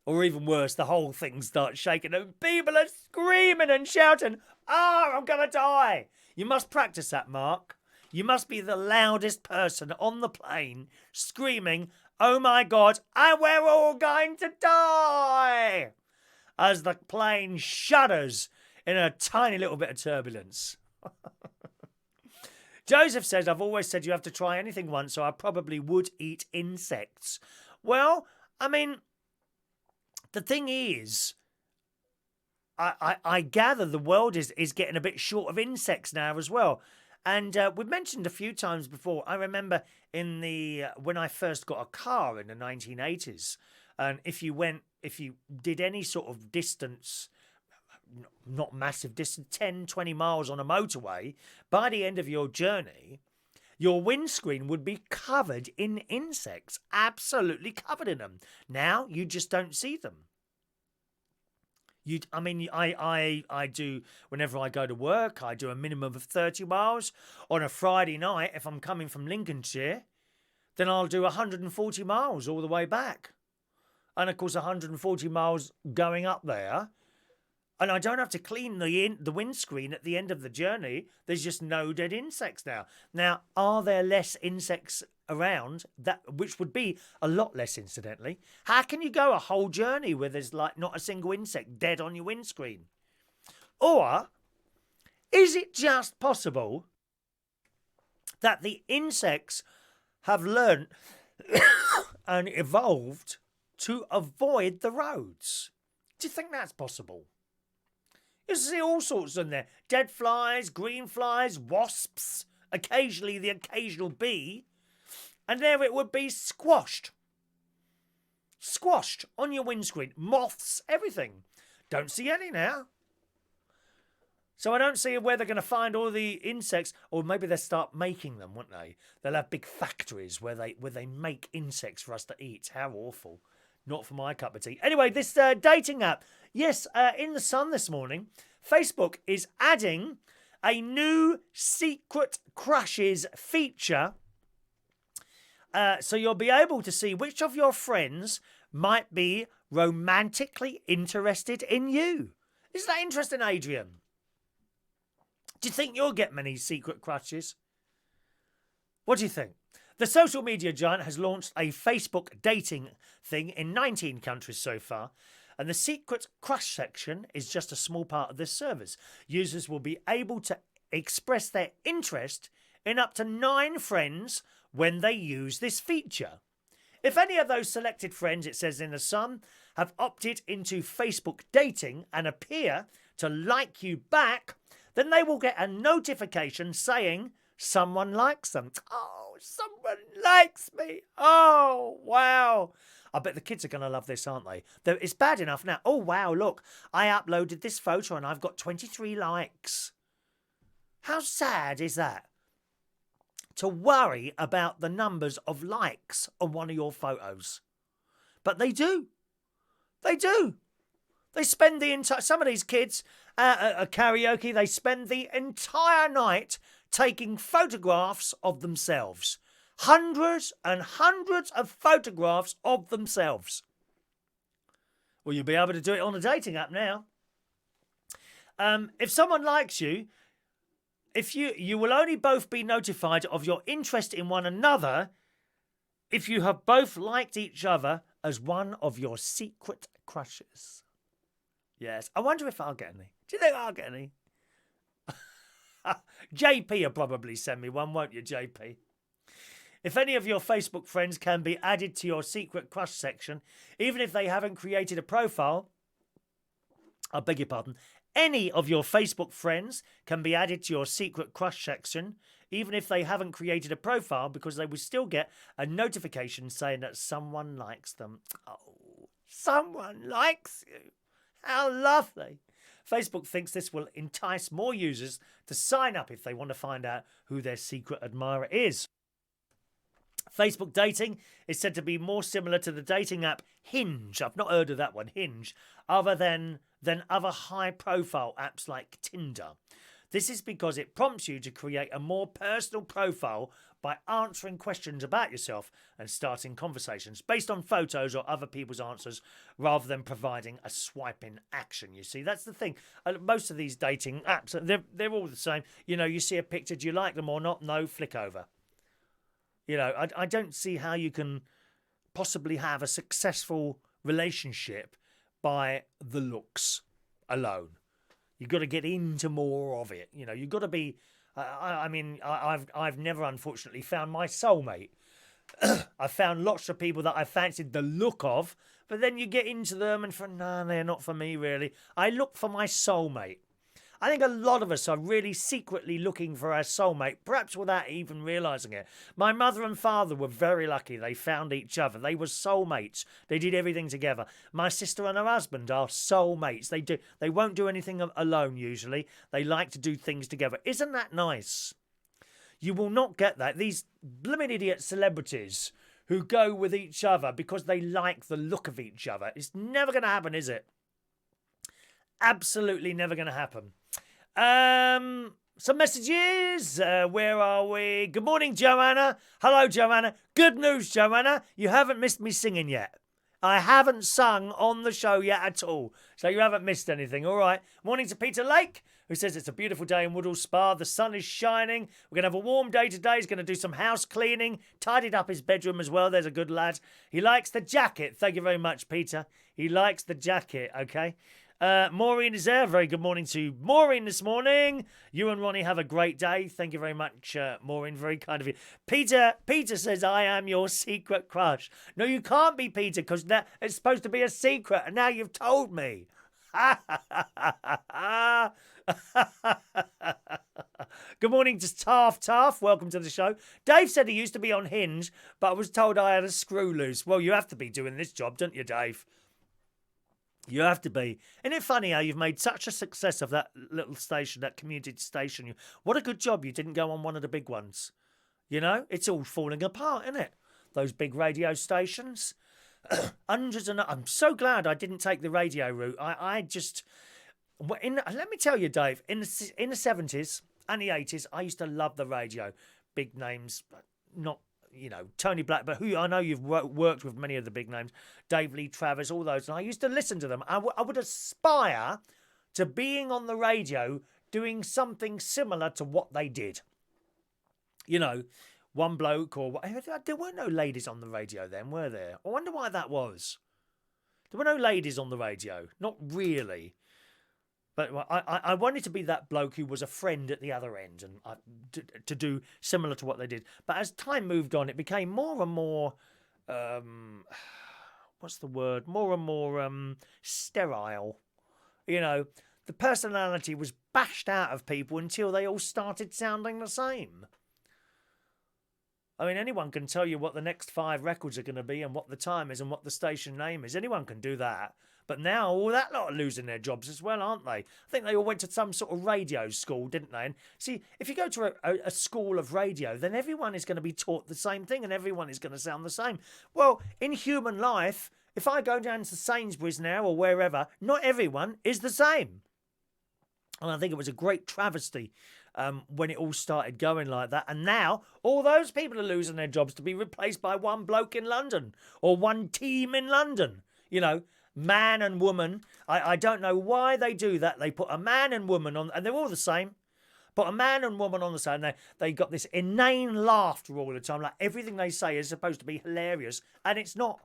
Or even worse, the whole thing starts shaking and people are screaming and shouting, "Oh, I'm going to die." You must practice that, Mark. You must be the loudest person on the plane screaming, "Oh my God, we're all going to die," as the plane shudders in a tiny little bit of turbulence. Joseph says, I've always said you have to try anything once, so I probably would eat insects. Well, I mean, the thing is, I gather the world is getting a bit short of insects now as well. And we've mentioned a few times before, I remember when I first got a car in the 1980s, and if you did any sort of distance, not massive distance, 10, 20 miles on a motorway, by the end of your journey, your windscreen would be covered in insects, absolutely covered in them. Now, you just don't see them. I do, whenever I go to work, I do a minimum of 30 miles. On a Friday night, if I'm coming from Lincolnshire, then I'll do 140 miles all the way back. And of course, 140 miles going up there. And I don't have to clean the windscreen at the end of the journey. There's just no dead insects now. Now, are there less insects around? Which would be a lot less, incidentally. How can you go a whole journey where there's like not a single insect dead on your windscreen? Or is it just possible that the insects have learned and evolved to avoid the roads? Do you think that's possible? You see all sorts in there. Dead flies, green flies, wasps, occasionally the occasional bee. And there it would be squashed. Squashed on your windscreen. Moths, everything. Don't see any now. So I don't see where they're going to find all the insects. Or maybe they'll start making them, won't they? They'll have big factories where they make insects for us to eat. How awful. Not for my cup of tea. Anyway, this dating app. Yes, in the Sun this morning, Facebook is adding a new Secret Crushes feature. So you'll be able to see which of your friends might be romantically interested in you. Isn't that interesting, Adrian? Do you think you'll get many secret crushes? What do you think? The social media giant has launched a Facebook dating thing in 19 countries so far, and the secret crush section is just a small part of this service. Users will be able to express their interest in up to 9 friends when they use this feature. If any of those selected friends, it says in the Sun, have opted into Facebook dating and appear to like you back, then they will get a notification saying someone likes them. Oh, someone likes me. Oh, wow. I bet the kids are going to love this, aren't they? It's bad enough now. Oh, wow, look, I uploaded this photo and I've got 23 likes. How sad is that? To worry about the numbers of likes on one of your photos. But they do. They do. They spend the entire... Some of these kids at karaoke, they spend the entire night taking photographs of themselves. Hundreds and hundreds of photographs of themselves. Well, you'll be able to do it on a dating app now. If someone likes you, you will only both be notified of your interest in one another if you have both liked each other as one of your secret crushes. Yes, I wonder if I'll get any. Do you think I'll get any? JP will probably send me one, won't you, JP? If any of your Facebook friends can be added to your secret crush section, even if they haven't created a profile, I beg your pardon, any of your Facebook friends can be added to your secret crush section, even if they haven't created a profile, because they will still get a notification saying that someone likes them. Oh, someone likes you. How lovely. Facebook thinks this will entice more users to sign up if they want to find out who their secret admirer is. Facebook dating is said to be more similar to the dating app Hinge. I've not heard of that one, Hinge, other than other high-profile apps like Tinder. This is because it prompts you to create a more personal profile by answering questions about yourself and starting conversations based on photos or other people's answers rather than providing a swiping action. You see, that's the thing. Most of these dating apps, they're all the same. You know, you see a picture, do you like them or not? No, flick over. You know, I don't see how you can possibly have a successful relationship by the looks alone. You've got to get into more of it. You know, you've got to be... I've never, unfortunately, found my soulmate. I've found lots of people that I fancied the look of, but then you get into them and they're not for me, really. I look for my soulmate. I think a lot of us are really secretly looking for our soulmate, perhaps without even realising it. My mother and father were very lucky. They found each other. They were soulmates. They did everything together. My sister and her husband are soulmates. They won't do anything alone, usually. They like to do things together. Isn't that nice? You will not get that. These blimmin' idiot celebrities who go with each other because they like the look of each other. It's never going to happen, is it? Absolutely never going to happen. Some messages. Where are we? Good morning, Joanna. Hello, Joanna. Good news, Joanna. You haven't missed me singing yet. I haven't sung on the show yet at all. So you haven't missed anything. All right. Morning to Peter Lake, who says it's a beautiful day in Woodall Spa. The sun is shining. We're going to have a warm day today. He's going to do some house cleaning. Tidied up his bedroom as well. There's a good lad. He likes the jacket. Thank you very much, Peter. He likes the jacket, okay? Maureen is there. Very good morning to Maureen this morning. You and Ronnie have a great day. Thank you very much, Maureen. Very kind of you. Peter says, I am your secret crush. No, you can't be, Peter, because it's supposed to be a secret, and now you've told me. Good morning to Taff. Welcome to the show. Dave said he used to be on Hinge, but I was told I had a screw loose. Well, you have to be doing this job, don't you, Dave? You have to be. Isn't it funny how you've made such a success of that little station, that community station? What a good job you didn't go on one of the big ones. You know, it's all falling apart, isn't it? Those big radio stations. Hundreds and... I'm so glad I didn't take the radio route. I just... let me tell you, Dave, in the 70s, and the 80s, I used to love the radio. Big names, not, Tony Black, but who I know you've worked with many of the big names, Dave Lee Travis, all those, and I used to listen to them. I would aspire to being on the radio doing something similar to what they did. One bloke or... There weren't no ladies on the radio then, were there? I wonder why that was. There were no ladies on the radio. Not really. But I wanted to be that bloke who was a friend at the other end and to do similar to what they did. But as time moved on, it became more and more... what's the word? More and more sterile. The personality was bashed out of people until they all started sounding the same. I mean, anyone can tell you what the next 5 records are going to be and what the time is and what the station name is. Anyone can do that. But now all that lot are losing their jobs as well, aren't they? I think they all went to some sort of radio school, didn't they? And see, if you go to a school of radio, then everyone is going to be taught the same thing and everyone is going to sound the same. Well, in human life, if I go down to Sainsbury's now or wherever, not everyone is the same. And I think it was a great travesty when it all started going like that. And now all those people are losing their jobs to be replaced by one bloke in London or one team in London. Man and woman. I don't know why they do that. They put a man and woman on, and they're all the same. Put a man and woman on the side, and they got this inane laughter all the time. Like everything they say is supposed to be hilarious, and it's not.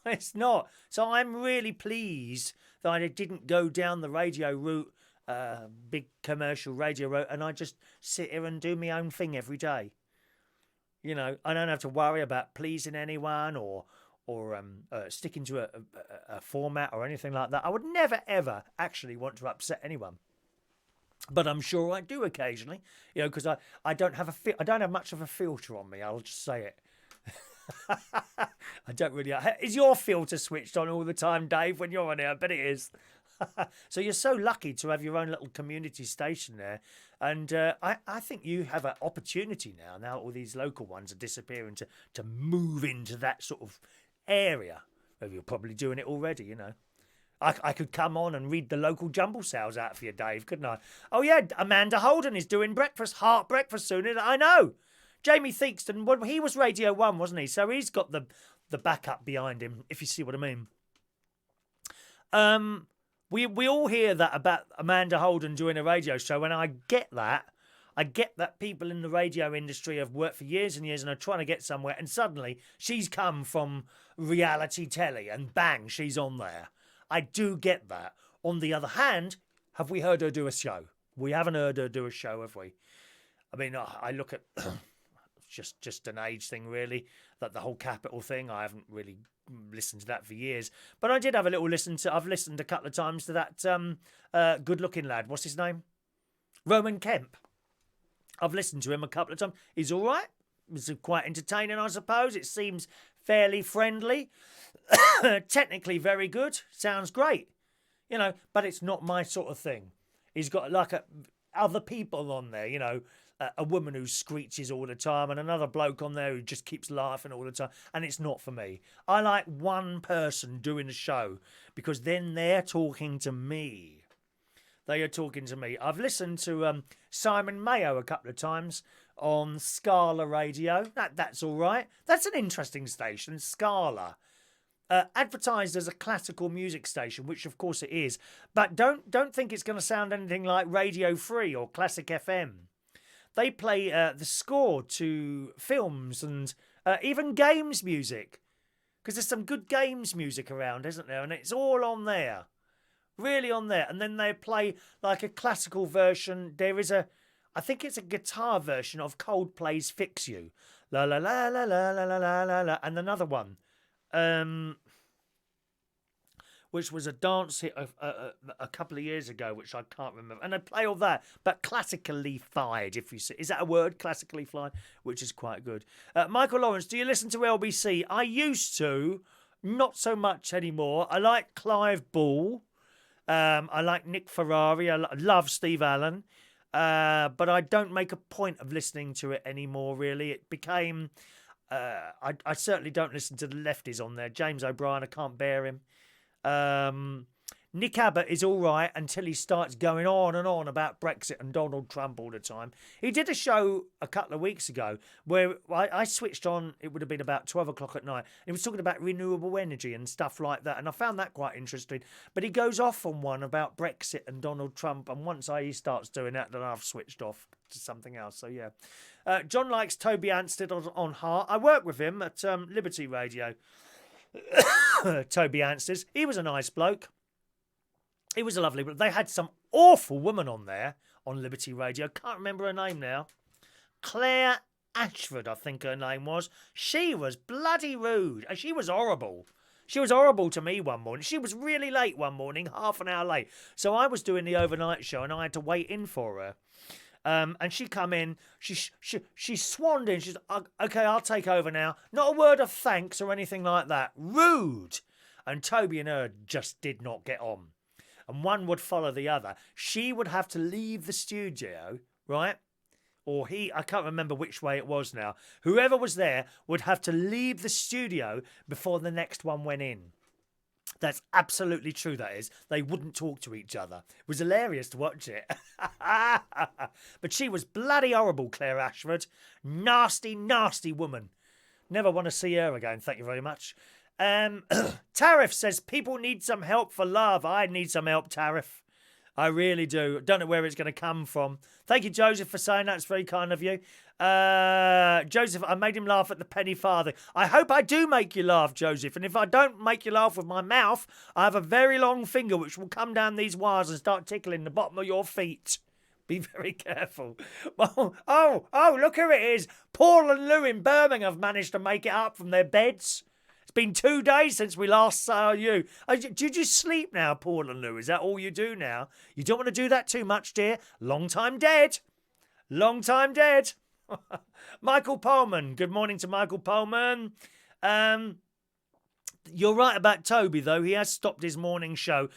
It's not. So I'm really pleased that I didn't go down the radio route, big commercial radio route, and I just sit here and do my own thing every day. I don't have to worry about pleasing anyone or sticking to a format or anything like that. I would never, ever actually want to upset anyone. But I'm sure I do occasionally, because I don't have much of a filter on me. I'll just say it. I don't really... Is your filter switched on all the time, Dave, when you're on here? I bet it is. So you're so lucky to have your own little community station there. And I think you have an opportunity now all these local ones are disappearing, to move into that sort of area. Well, you're probably doing it already, I could come on and read the local jumble sales out for you, Dave, couldn't I? Oh, yeah, Amanda Holden is doing heart breakfast soon. I know. Jamie Theakston, well, he was Radio 1, wasn't he? So he's got the backup behind him, if you see what I mean. We all hear that about Amanda Holden doing a radio show, and I get that. I get that people in the radio industry have worked for years and years and are trying to get somewhere, and suddenly she's come from reality telly, and bang, she's on there. I do get that. On the other hand, have we heard her do a show? We haven't heard her do a show, have we? I mean, I look at... just an age thing, really. That the whole Capital thing, I haven't really listened to that for years. But I did have a little listen to... I've listened a couple of times to that good-looking lad. What's his name? Roman Kemp. I've listened to him a couple of times. He's all right. It's quite entertaining, I suppose. It seems fairly friendly. Technically very good. Sounds great. But it's not my sort of thing. He's got like other people on there, a woman who screeches all the time and another bloke on there who just keeps laughing all the time. And it's not for me. I like one person doing the show because then they're talking to me. They are talking to me. I've listened to Simon Mayo a couple of times on Scala Radio. That's all right. That's an interesting station, Scala. Advertised as a classical music station, which of course it is. But don't think it's going to sound anything like Radio 3 or Classic FM. They play the score to films and even games music. Because there's some good games music around, isn't there? And it's all on there. Really on there. And then they play like a classical version. There is I think it's a guitar version of Coldplay's Fix You. La la la la la la la la la. And another one. Which was a dance hit a couple of years ago, which I can't remember. And they play all that, but classically fied, if you see. Is that a word, classically fied? Which is quite good. Michael Lawrence, do you listen to LBC? I used to, not so much anymore. I like Clive Ball. I like Nick Ferrari. I love Steve Allen. But I don't make a point of listening to it anymore, really. It became... I certainly don't listen to the lefties on there. James O'Brien, I can't bear him. Nick Abbott is all right until he starts going on and on about Brexit and Donald Trump all the time. He did a show a couple of weeks ago where I switched on, it would have been about 12 o'clock at night. He was talking about renewable energy and stuff like that, and I found that quite interesting. But he goes off on one about Brexit and Donald Trump, and once he starts doing that, then I've switched off to something else. So, yeah. John likes Toby Anstead on Heart. I work with him at Liberty Radio. Toby Anstead. He was a nice bloke. He was a lovely, but they had some awful woman on there on Liberty Radio. Can't remember her name now. Claire Ashford, I think her name was. She was bloody rude. And she was horrible. She was horrible to me one morning. She was really late one morning, half an hour late. So I was doing the overnight show and I had to wait in for her. And she come in, she swanned in. She's okay, I'll take over now. Not a word of thanks or anything like that. Rude. And Toby and her just did not get on. And one would follow the other. She would have to leave the studio, right? Or I can't remember which way it was now. Whoever was there would have to leave the studio before the next one went in. That's absolutely true, that is. They wouldn't talk to each other. It was hilarious to watch it. But she was bloody horrible, Claire Ashford. Nasty, nasty woman. Never want to see her again, thank you very much. Tariff says people need some help for love. I need some help, Tariff. I really do. Don't know where it's going to come from. Thank you, Joseph, for saying that. It's very kind of you. Joseph, I made him laugh at the penny farthing. I hope I do make you laugh, Joseph. And if I don't make you laugh with my mouth, I have a very long finger which will come down these wires and start tickling the bottom of your feet. Be very careful. Oh, look who it is. Paul and Lou in Birmingham have managed to make it up from their beds. It's been 2 days since we last saw you. Do you just sleep now, Paul and Lou? Is that all you do now? You don't want to do that too much, dear. Long time dead. Long time dead. Michael Pullman. Good morning to Michael Pullman. You're right about Toby, though. He has stopped his morning show.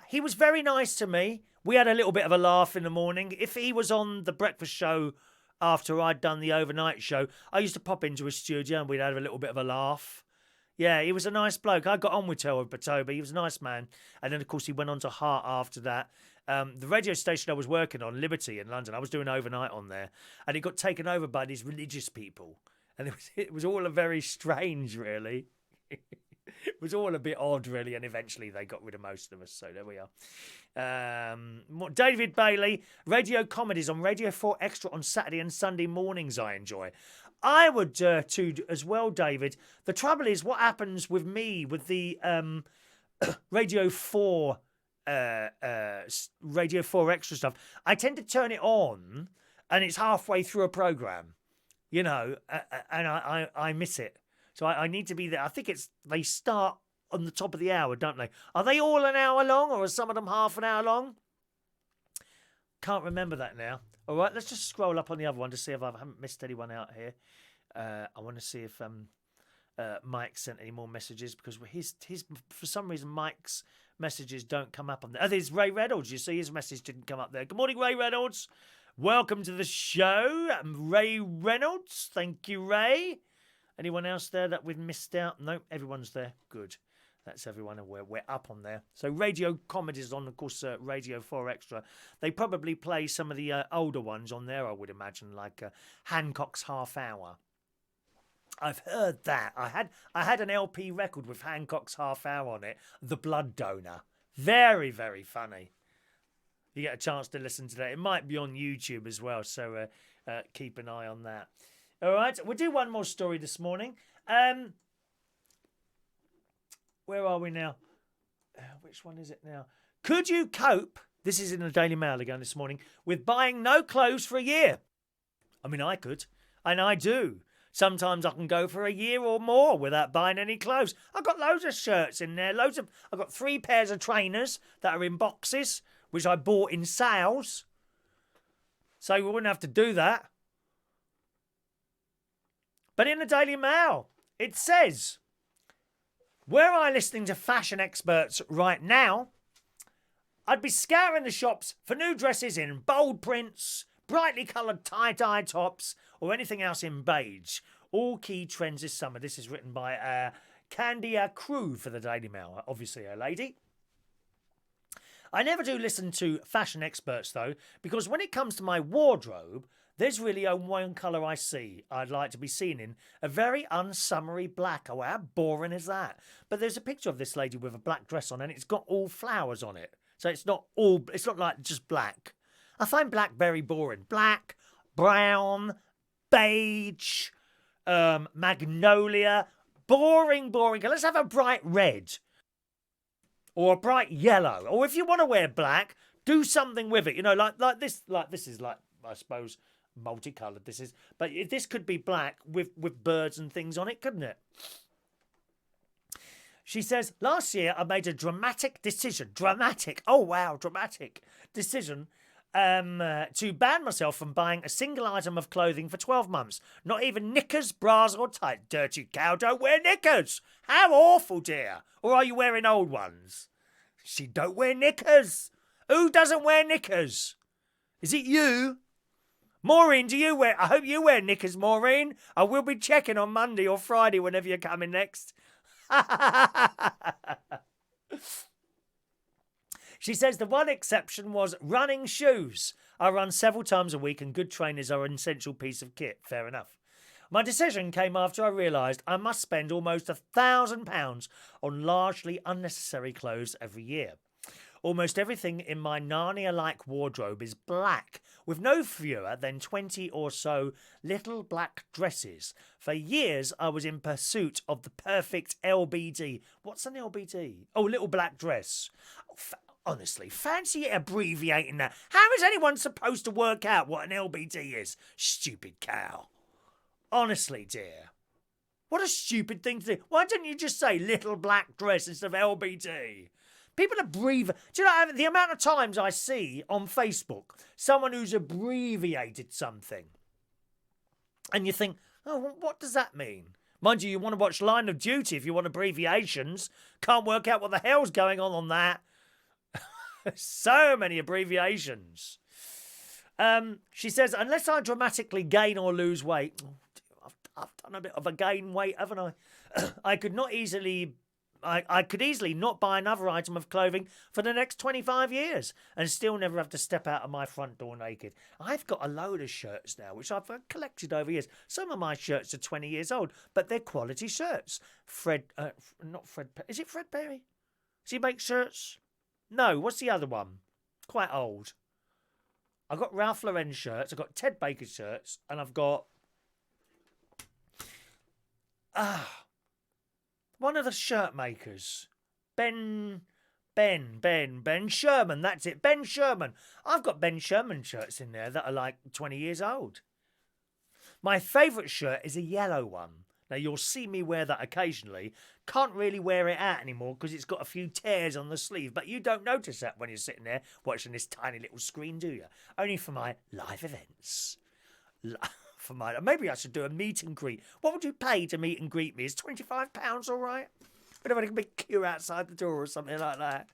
He was very nice to me. We had a little bit of a laugh in the morning. If he was on the breakfast show after I'd done the overnight show, I used to pop into his studio and we'd have a little bit of a laugh. Yeah, he was a nice bloke. I got on with Toby. He was a nice man. And then, of course, he went on to Heart after that. The radio station I was working on, Liberty in London, I was doing overnight on there. And it got taken over by these religious people. And it was all very strange, really. It was all a bit odd, really. And eventually they got rid of most of us. So there we are. David Bailey, radio comedies on Radio 4 Extra on Saturday and Sunday mornings I enjoy. I would too as well, David. The trouble is, what happens with me with the Radio 4 Radio 4 Extra stuff, I tend to turn it on and it's halfway through a programme, you know, and I miss it. So I need to be there. I think they start on the top of the hour, don't they? Are they all an hour long or are some of them half an hour long? Can't remember that now. All right, let's just scroll up on the other one to see if I haven't missed anyone out here. I want to see if Mike sent any more messages because his for some reason Mike's messages don't come up on there. Oh, there's Ray Reynolds. You see his message didn't come up there. Good morning, Ray Reynolds. Welcome to the show. I'm Ray Reynolds. Thank you, Ray. Anyone else there that we've missed out? No, everyone's there. Good. That's everyone, and we're up on there. So radio comedies on, of course, Radio 4 Extra. They probably play some of the older ones on there, I would imagine, like Hancock's Half Hour. I've heard that. I had an LP record with Hancock's Half Hour on it, The Blood Donor. Very, very funny. You get a chance to listen to that. It might be on YouTube as well, so keep an eye on that. All right, we'll do one more story this morning. Where are we now? Which one is it now? Could you cope, this is in the Daily Mail again this morning, with buying no clothes for a year? I mean, I could, and I do. Sometimes I can go for a year or more without buying any clothes. I've got loads of shirts in there. I've got 3 pairs of trainers that are in boxes, which I bought in sales. So we wouldn't have to do that. But in the Daily Mail, it says, were I listening to fashion experts right now, I'd be scouring the shops for new dresses in bold prints, brightly coloured tie-dye tops, or anything else in beige. All key trends this summer. This is written by Candia Crew for the Daily Mail. Obviously a lady. I never do listen to fashion experts, though, because when it comes to my wardrobe, there's really only one colour I see I'd like to be seen in. A very unsummery black. Oh, how boring is that? But there's a picture of this lady with a black dress on and it's got all flowers on it. So it's not like just black. I find black very boring. Black, brown, beige, magnolia. Boring. Let's have a bright red. Or a bright yellow. Or if you want to wear black, do something with it. You know, like this is like, I suppose, multicoloured this is, but this could be black with birds and things on it, couldn't it? She says, last year I made a dramatic decision to ban myself from buying a single item of clothing for 12 months. Not even knickers, bras or tights. Dirty cow, don't wear knickers. How awful, dear. Or are you wearing old ones? She don't wear knickers. Who doesn't wear knickers? Is it you? Maureen, do you wear... I hope you wear knickers, Maureen. I will be checking on Monday or Friday whenever you're coming next. She says the one exception was running shoes. I run several times a week and good trainers are an essential piece of kit. Fair enough. My decision came after I realised I must spend almost £1,000 on largely unnecessary clothes every year. Almost everything in my Narnia-like wardrobe is black, with no fewer than 20 or so little black dresses. For years, I was in pursuit of the perfect LBD. What's an LBD? Oh, little black dress. Honestly, fancy abbreviating that. How is anyone supposed to work out what an LBD is? Stupid cow. Honestly, dear. What a stupid thing to do. Why didn't you just say little black dress instead of LBD? People abbreviate. Do you know the amount of times I see on Facebook someone who's abbreviated something? And you think, oh, what does that mean? Mind you, you want to watch Line of Duty if you want abbreviations. Can't work out what the hell's going on that. So many abbreviations. She says, unless I dramatically gain or lose weight... I've done a bit of a gain weight, haven't I? I could easily not buy another item of clothing for the next 25 years and still never have to step out of my front door naked. I've got a load of shirts now, which I've collected over years. Some of my shirts are 20 years old, but they're quality shirts. Is it Fred Perry? Does he make shirts? No, what's the other one? Quite old. I've got Ralph Lauren shirts, I've got Ted Baker shirts, and I've got... one of the shirt makers. Ben Sherman, that's it. Ben Sherman. I've got Ben Sherman shirts in there that are like 20 years old. My favourite shirt is a yellow one. Now, you'll see me wear that occasionally. Can't really wear it out anymore because it's got a few tears on the sleeve. But you don't notice that when you're sitting there watching this tiny little screen, do you? Only for my live events. Maybe I should do a meet and greet. What would you pay to meet and greet me? Is £25 all right? Would have a big queue outside the door or something like that.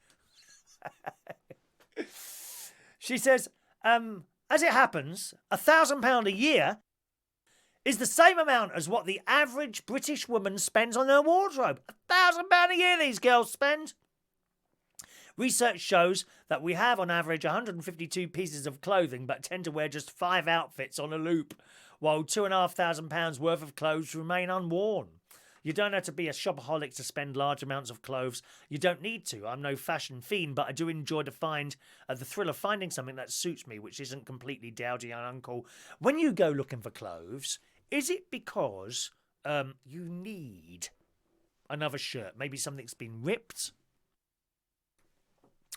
She says, as it happens, £1,000 a year is the same amount as what the average British woman spends on her wardrobe. £1,000 a year these girls spend. Research shows that we have on average 152 pieces of clothing but tend to wear just 5 outfits on a loop, while £2,500 worth of clothes remain unworn. You don't have to be a shopaholic to spend large amounts of clothes. You don't need to. I'm no fashion fiend, but I do enjoy the thrill of finding something that suits me, which isn't completely dowdy and uncool. When you go looking for clothes, is it because you need another shirt? Maybe something's been ripped?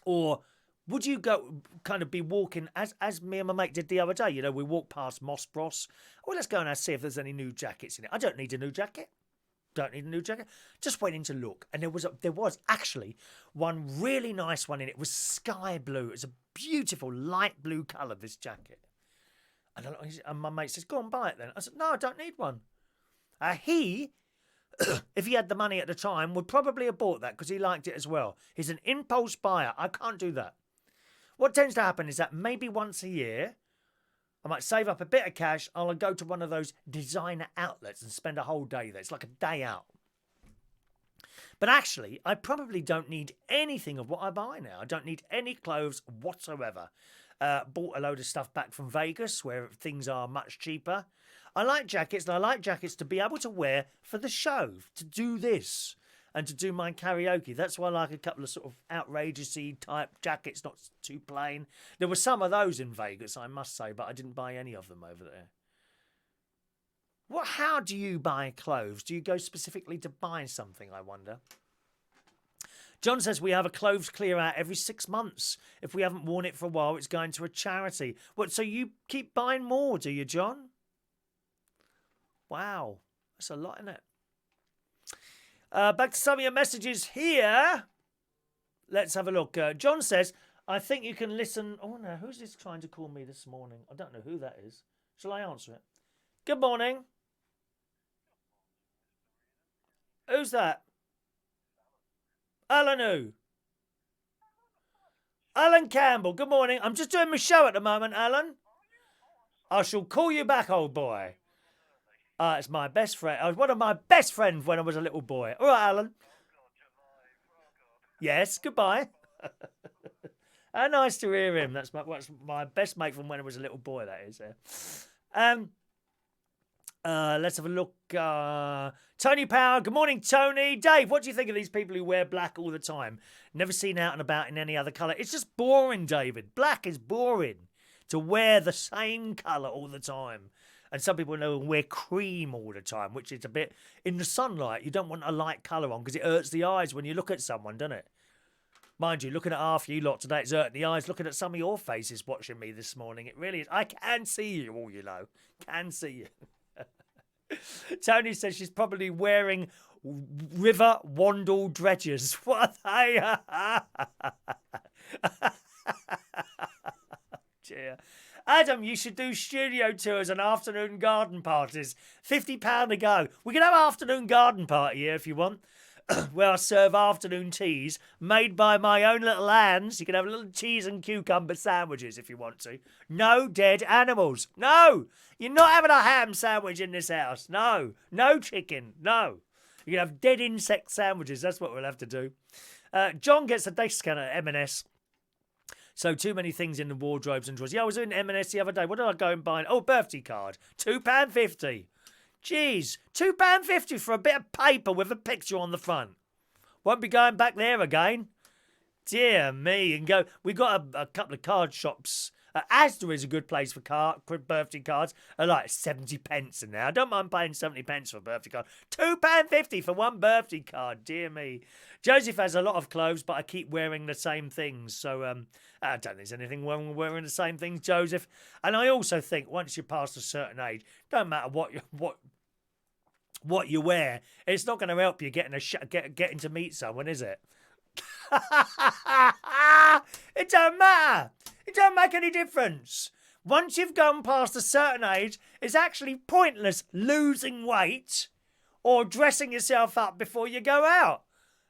Or would you go kind of be walking, as me and my mate did the other day? You know, we walked past Moss Bros. Well, let's go and see if there's any new jackets in it. I don't need a new jacket. Just went in to look, and there was actually one really nice one in it. It was sky blue. It was a beautiful light blue colour, this jacket. And my mate says, go and buy it then. I said, no, I don't need one. He, if he had the money at the time, would probably have bought that because he liked it as well. He's an impulse buyer. I can't do that. What tends to happen is that maybe once a year, I might save up a bit of cash. I'll go to one of those designer outlets and spend a whole day there. It's like a day out. But actually, I probably don't need anything of what I buy now. I don't need any clothes whatsoever. Bought a load of stuff back from Vegas where things are much cheaper. I like jackets, and I like jackets to be able to wear for the show, to do this, and to do my karaoke. That's why I like a couple of sort of outrageous-y type jackets, not too plain. There were some of those in Vegas, I must say, but I didn't buy any of them over there. How do you buy clothes? Do you go specifically to buy something, I wonder? John says we have a clothes clear out every 6 months. If we haven't worn it for a while, it's going to a charity. So you keep buying more, do you, John? Wow, that's a lot, isn't it? Back to some of your messages here. Let's have a look. John says, I think you can listen. Oh, no, who's this trying to call me this morning? I don't know who that is. Shall I answer it? Good morning. Who's that? Alan who? Alan Campbell. Good morning. I'm just doing my show at the moment, Alan. I shall call you back, old boy. It's my best friend. I was one of my best friends when I was a little boy. All right, Alan. Yes, goodbye. How nice to hear him. That's my best mate from when I was a little boy, that is. Let's have a look. Tony Power. Good morning, Tony. Dave, what do you think of these people who wear black all the time? Never seen out and about in any other colour. It's just boring, David. Black is boring. To wear the same colour all the time. And some people know wear cream all the time, which is a bit in the sunlight. You don't want a light colour on because it hurts the eyes when you look at someone, doesn't it? Mind you, looking at half you lot today, it's hurting the eyes. Looking at some of your faces watching me this morning, it really is. I can see you all, you know. Can see you. Tony says she's probably wearing River Wandle dredgers. What they? Dear. Adam, you should do studio tours and afternoon garden parties. £50 a go. We can have an afternoon garden party here if you want, where I serve afternoon teas made by my own little hands. You can have little cheese and cucumber sandwiches if you want to. No dead animals. No, you're not having a ham sandwich in this house. No, no chicken. No. You can have dead insect sandwiches. That's what we'll have to do. John gets a day scanner at M&S. So too many things in the wardrobes and drawers. Yeah, I was in M&S the other day. What did I go and buy? Oh, birthday card. £2.50. Jeez, £2.50 for a bit of paper with a picture on the front. Won't be going back there again. Dear me. And go. We've got a couple of card shops. Asda is a good place for birthday cards. I like 70 pence in there. I don't mind paying 70 pence for a birthday card. £2.50 for one birthday card. Dear me. Joseph has a lot of clothes, but I keep wearing the same things. So I don't think there's anything wrong with wearing the same things, Joseph. And I also think once you're past a certain age, don't matter what you wear, it's not going to help you getting to meet someone, is it? It don't matter. It don't make any difference. Once you've gone past a certain age, it's actually pointless losing weight or dressing yourself up before you go out.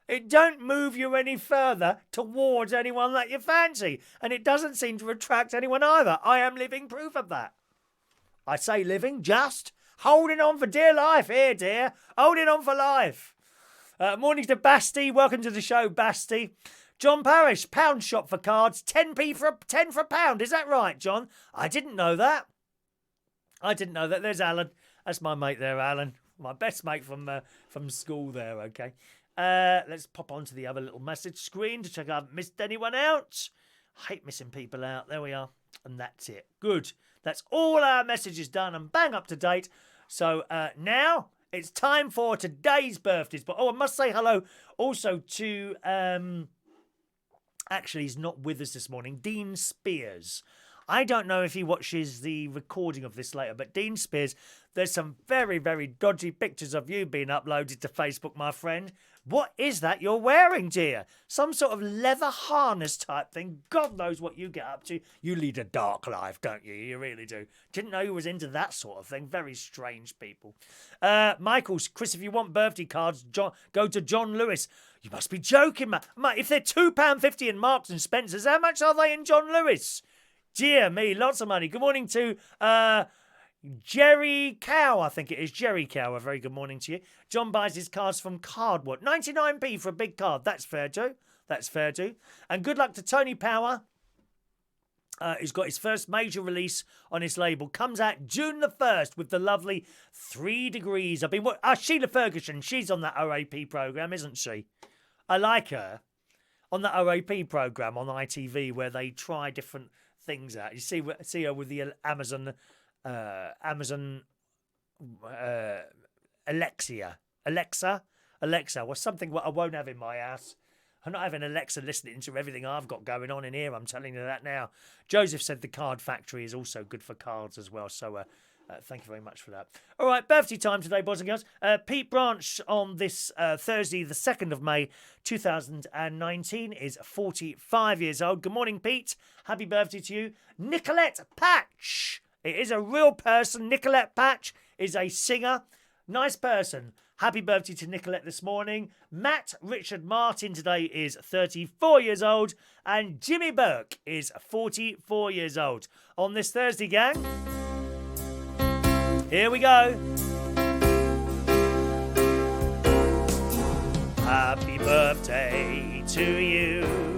It don't move you any further towards anyone that you fancy. And it doesn't seem to attract anyone either. I am living proof of that. I say living, just holding on for dear life here, dear. Holding on for life. Morning to Basti. Welcome to the show, Basti. John Parrish, pound shop for cards, 10p for 10 for a pound. Is that right, John? I didn't know that. There's Alan. That's my mate there, Alan. My best mate from school there, okay. Let's pop onto the other little message screen to check I haven't missed anyone out. I hate missing people out. There we are. And that's it. Good. That's all our messages done and bang up to date. So now it's time for today's birthdays. But I must say hello also to actually he's not with us this morning, Dean Spears. I don't know if he watches the recording of this later, but Dean Spears, there's some very, very dodgy pictures of you being uploaded to Facebook, my friend. What is that you're wearing, dear? Some sort of leather harness type thing. God knows what you get up to. You lead a dark life, don't you? You really do. Didn't know you was into that sort of thing. Very strange people. Michaels, Chris, if you want birthday cards, go to John Lewis. You must be joking, man. If they're £2.50 in Marks and Spencer's, how much are they in John Lewis? Dear me, lots of money. Good morning to Jerry Cow, I think it is. Jerry Cow, a very good morning to you. John buys his cards from Cardwatch. 99p for a big card. That's fair, Joe. That's fair, Joe. And good luck to Tony Power. He's got his first major release on his label. Comes out June the 1st with the lovely 3 Degrees. I've been... Sheila Ferguson, she's on that OAP programme, isn't she? I like her. On that OAP programme on ITV where they try different things out. You see her with the Amazon Alexa, well, something what I won't have in my house. I'm not having Alexa listening to everything I've got going on in here. I'm telling you that now. Joseph said the Card Factory is also good for cards as well. So thank you very much for that. All right, birthday time today, boys and girls. Pete Branch on this Thursday, the 2nd of May, 2019, is 45 years old. Good morning, Pete. Happy birthday to you. Nicolette Patch. It is a real person. Nicolette Patch is a singer. Nice person. Happy birthday to Nicolette this morning. Matt Richard Martin today is 34 years old. And Jimmy Burke is 44 years old. On this Thursday, gang, here we go. Happy birthday to you.